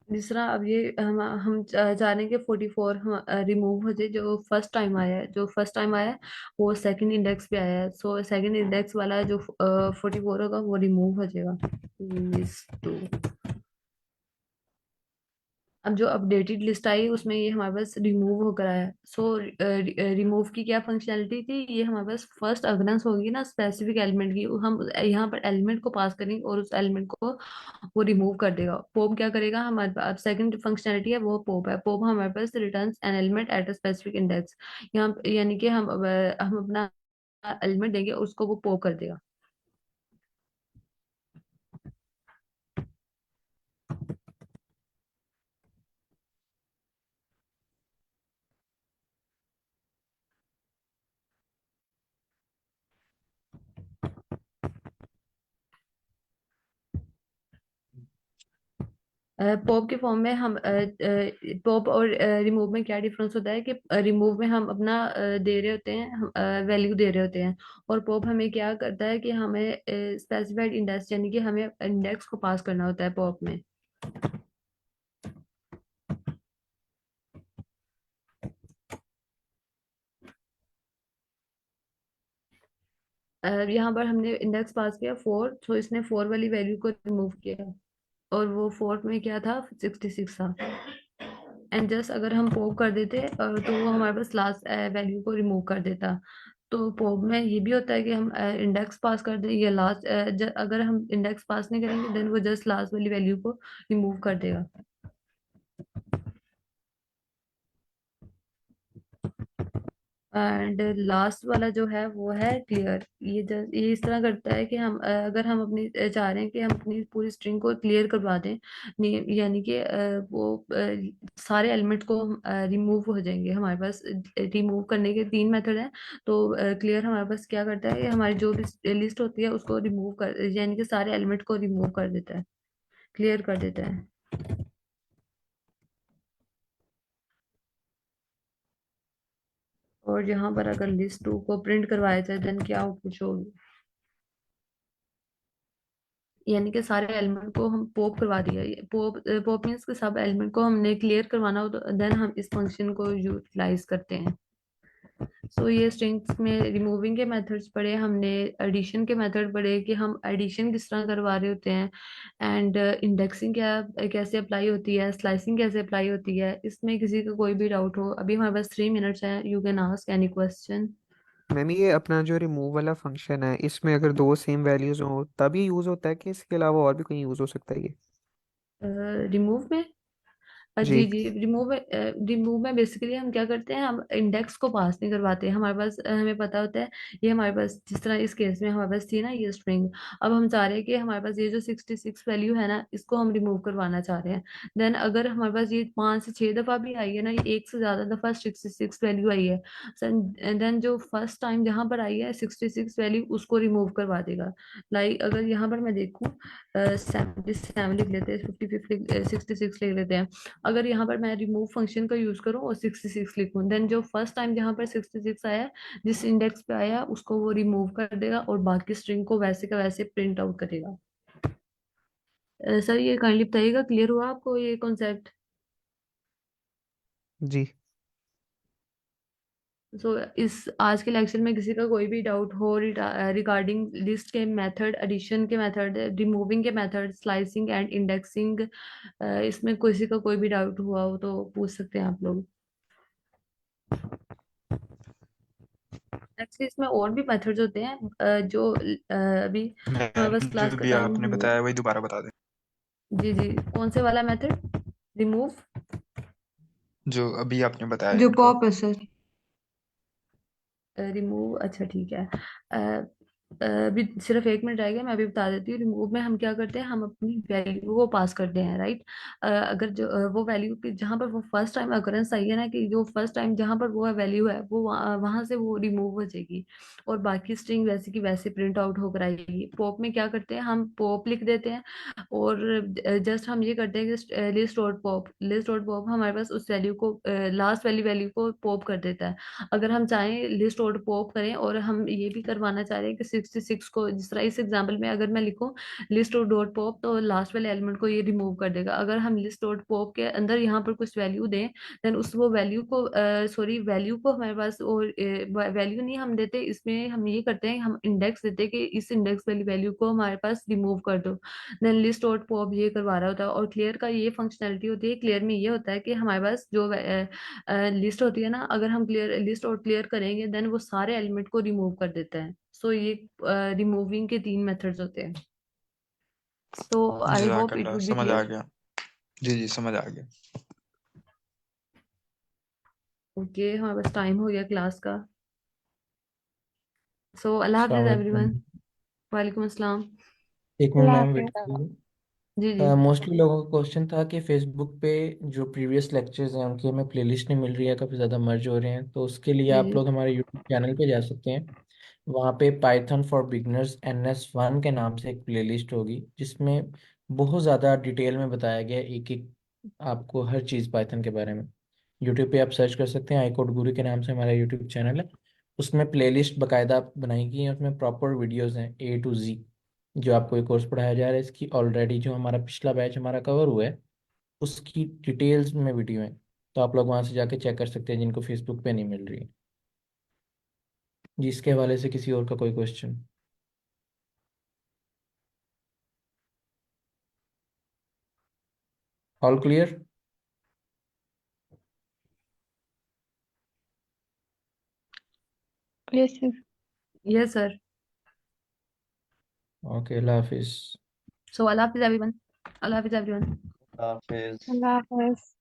जिस तरह अब ये हम चाह रहे हैं कि 44 हम रिमूव हो जाए, जो फर्स्ट टाइम आया है, वो सेकंड इंडेक्स पे आया है। सो सेकंड इंडेक्स वाला जो 44 होगा वो रिमूव हो जाएगा, लिस्ट टू। अब जो अपडेटेड लिस्ट आई उसमें ये हमारे पास रिमूव होकर आया। सो रिमूव की क्या फंक्शनैलिटी थी, ये हमारे पास फर्स्ट अगेंस्ट होगी ना स्पेसिफिक एलिमेंट की, हम यहाँ पर एलिमेंट को पास करेंगे और उस एलिमेंट को वो रिमूव कर देगा। पोप क्या करेगा, हमारे पास सेकंड फंक्शनैलिटी है वो पोप है। पोप हमारे पास returns an element at a specific index, यहाँ यानी कि हम अपना एलिमेंट देंगे उसको वो पोप कर देगा। पॉप के फॉर्म में हम पॉप और रिमूव में क्या डिफरेंस होता है कि रिमूव में हम अपना दे रहे होते हैं, वैल्यू दे रहे होते हैं, और पॉप हमें क्या करता है कि हमें स्पेसिफाइड इंडेक्स, यानी कि हमें इंडेक्स को पास करना होता है पॉप में। यहाँ पर हमने इंडेक्स पास किया 4, तो इसने 4 वाली वैल्यू को रिमूव किया, और वो 4 में क्या था, 66 था। एंड जस्ट अगर हम पॉप कर देते तो वो हमारे पास लास्ट वैल्यू को रिमूव कर देता। तो पॉप में ये भी होता है कि हम इंडेक्स पास कर दें या लास्ट, अगर हम इंडेक्स पास नहीं करेंगे देन वो जस्ट लास्ट वाली वैल्यू को रिमूव कर देगा। एंड लास्ट वाला जो है वो है क्लियर। ये इस तरह करता है कि हम अगर हम अपनी चाह रहे हैं कि हम अपनी पूरी स्ट्रिंग को क्लियर करवा दें, यानी कि वो सारे एलिमेंट को रिमूव हो जाएंगे। हमारे पास रिमूव करने के 3 मेथड हैं। तो क्लियर हमारे पास क्या करता है कि हमारी जो भी लिस्ट होती है उसको रिमूव कर, यानी कि सारे एलिमेंट को रिमूव कर देता है, क्लियर कर देता है। और यहाँ पर अगर लिस्ट 2 को प्रिंट करवाया जाए देन क्या आउटपुट होगी, यानी कि सारे एलिमेंट को हम पॉप करवा दिया। पॉप मीन्स के सब एलिमेंट को हमने क्लियर करवाना हो, तो देन हम इस फंक्शन को यूटिलाइज करते हैं। सो ये स्ट्रिंग्स में रिमूविंग के मेथड्स पढ़े हमने, एडिशन के मेथड पढ़े कि हम एडिशन किस तरह करवा रहे होते हैं, एंड इंडेक्सिंग कैसे अप्लाई होती है, स्लाइसिंग कैसे अप्लाई होती है। इसमें किसी का कोई भी डाउट हो, अभी हमारे पास 3 मिनट्स हैं, you can ask any question. Ma'am ये अपना जो रिमूव वाला फंक्शन है, इसमें अगर दो सेम वैल्यूज हो तब ये यूज होता है कि इसके अलावा और भी कहीं यूज हो सकता है ये? रिमूव में जी। जी रिमूव में बेसिकली हम क्या करते हैं, हम इंडेक्स को पास नहीं करवाते। हमारे पास हमें पता होता है ये हमारे पास, जिस तरह इस केस में हमारे पास थी ना ये स्ट्रिंग, अब हम चाह रहे हैं कि हमारे पास ये जो 66 वैल्यू है ना इसको हम रिमूव करवाना चाह रहे हैं। देन अगर हमारे पास ये 5 से 6 दफा भी आई है ना, ये एक से ज्यादा दफा 66 वैल्यू आई है, देन जो फर्स्ट टाइम जहां पर आई है 66 वैल्यू उसको रिमूव करवा देगा। लाइक अगर यहाँ पर मैं देखूँ 77 लिख लेते हैं, 55 66 लिख लेते हैं। अगर यहाँ पर मैं रिमूव फंक्शन का यूज करूँ और 66 लिखूँ, देन जो फर्स्ट टाइम जहाँ पर 66 आया है, जिस इंडेक्स पे आया उसको वो रिमूव कर देगा और बाकी स्ट्रिंग को वैसे का वैसे प्रिंट आउट करेगा। सर ये काइंडली बताइएगा, क्लियर हुआ आपको ये कॉन्सेप्ट? जी। सो इस आज के लेक्चर में किसी का कोई भी डाउट हो रिगार्डिंग लिस्ट के मेथड, एडिशन के मेथड, रिमूविंग के मेथड, स्लाइसिंग एंड इंडेक्सिंग, इसमें किसी का कोई भी डाउट हुआ हो तो पूछ सकते हैं आप लोग। एक्चुअली इसमें और भी मेथड्स होते हैं जो अभी हमारे पास क्लास जो का भी टाइम आपने हुआ। बताया वही दोबारा बता दें, जी कौन से वाला मेथड? रिमूव? जो अभी आपने बताया जो इनको। पॉप है सर। रिमूव, अच्छा ठीक है। अभी सिर्फ 1 मिनट रह गया, मैं अभी बता देती हूँ। रिमूव में हम क्या करते हैं, हम अपनी वैल्यू को पास करते हैं, राइट। अगर जो वो वैल्यू की जहाँ पर वो फर्स्ट टाइम अकरेंस आई है ना, कि जो फर्स्ट टाइम जहाँ पर वो वैल्यू है वो वहां से वो रिमूव हो जाएगी और बाकी स्ट्रिंग वैसे की वैसे प्रिंट आउट होकर आएगी। पॉप में क्या करते हैं, हम पॉप लिख देते हैं और जस्ट हम ये करते हैं कि list dot pop, list dot pop हमारे पास उस वैल्यू को लास्ट वाली वैल्यू को पॉप कर देता है। अगर हम चाहें लिस्ट डॉट पॉप करें और हम ये भी करवाना चाह रहे हैं कि 66 को, जिस तरह इस एग्जाम्पल में अगर मैं लिखूं लिस्ट डॉट पॉप, तो लास्ट वाले एलिमेंट को ये रिमूव कर देगा। अगर हम लिस्ट डॉट पॉप के अंदर यहाँ पर कुछ वैल्यू दें, देन उस वो वैल्यू को सॉरी वैल्यू को हमारे पास, और वैल्यू नहीं हम देते, इसमें हम ये करते हैं, हम इंडेक्स देते हैं कि इस इंडेक्स वाली वैल्यू को हमारे पास रिमूव कर दो। देन लिस्ट डॉट पॉप ये करवा रहा होता है। और क्लियर का ये फंक्शनैलिटी होती है, क्लियर में ये होता है कि हमारे पास जो लिस्ट होती है ना, अगर हम क्लियर लिस्ट और क्लियर करेंगे देन वो सारे एलिमेंट को रिमूव कर देता है। सो ये रिमूविंग के 3 मेथड्स होते हैं। सो आई होप इट जज़ाकल्लाह, वुड बी समझ आ क्लियर। गया। जी समझ आ गया। ओके हमारे पास टाइम हो गया क्लास का। सो अल्लाह अस्सलाम हाफिज एवरीवन। वालेकुम। वालेकुम अस्सलाम। एक मिनट अल्लाह मैम वेट हाफिज। जी मोस्टली लोगों का क्वेश्चन था कि फेसबुक पे जो प्रीवियस लेक्चर्स हैं उनकी हमें प्लेलिस्ट नहीं मिल रही है, काफ़ी ज़्यादा मर्ज हो रहे हैं। तो उसके लिए जी आप लोग हमारे यूट्यूब चैनल पे जा सकते हैं। वहाँ पे पाइथन फॉर बिगनर्स NS1 के नाम से एक प्लेलिस्ट होगी जिसमें बहुत ज़्यादा डिटेल में बताया गया है एक एक आपको हर चीज़ पाइथन के बारे में। यूट्यूब पे आप सर्च कर सकते हैं, आई कोड गुरु के नाम से हमारा यूट्यूब चैनल है। उसमें प्लेलिस्ट बाकायदा बनाई गई है, उसमें प्रॉपर वीडियोस हैं A to Z। जो आपको ये कोर्स पढ़ाया जा रहा है इसकी ऑलरेडी जो हमारा पिछला बैच हमारा कवर हुआ है उसकी डिटेल्स में वीडियो है। तो आप लोग वहाँ से जाके चेक कर सकते हैं जिनको फेसबुक पे नहीं मिल रही है। जी इसके हवाले से किसी और का कोई question? All clear? Yes sir. Yes sir. Okay अल्लाह हाफिज़। सो अल्लाह हाफिज एवरीवन। अल्लाह हाफिज एवरीवन। हाफिज। अल्लाह हाफिज।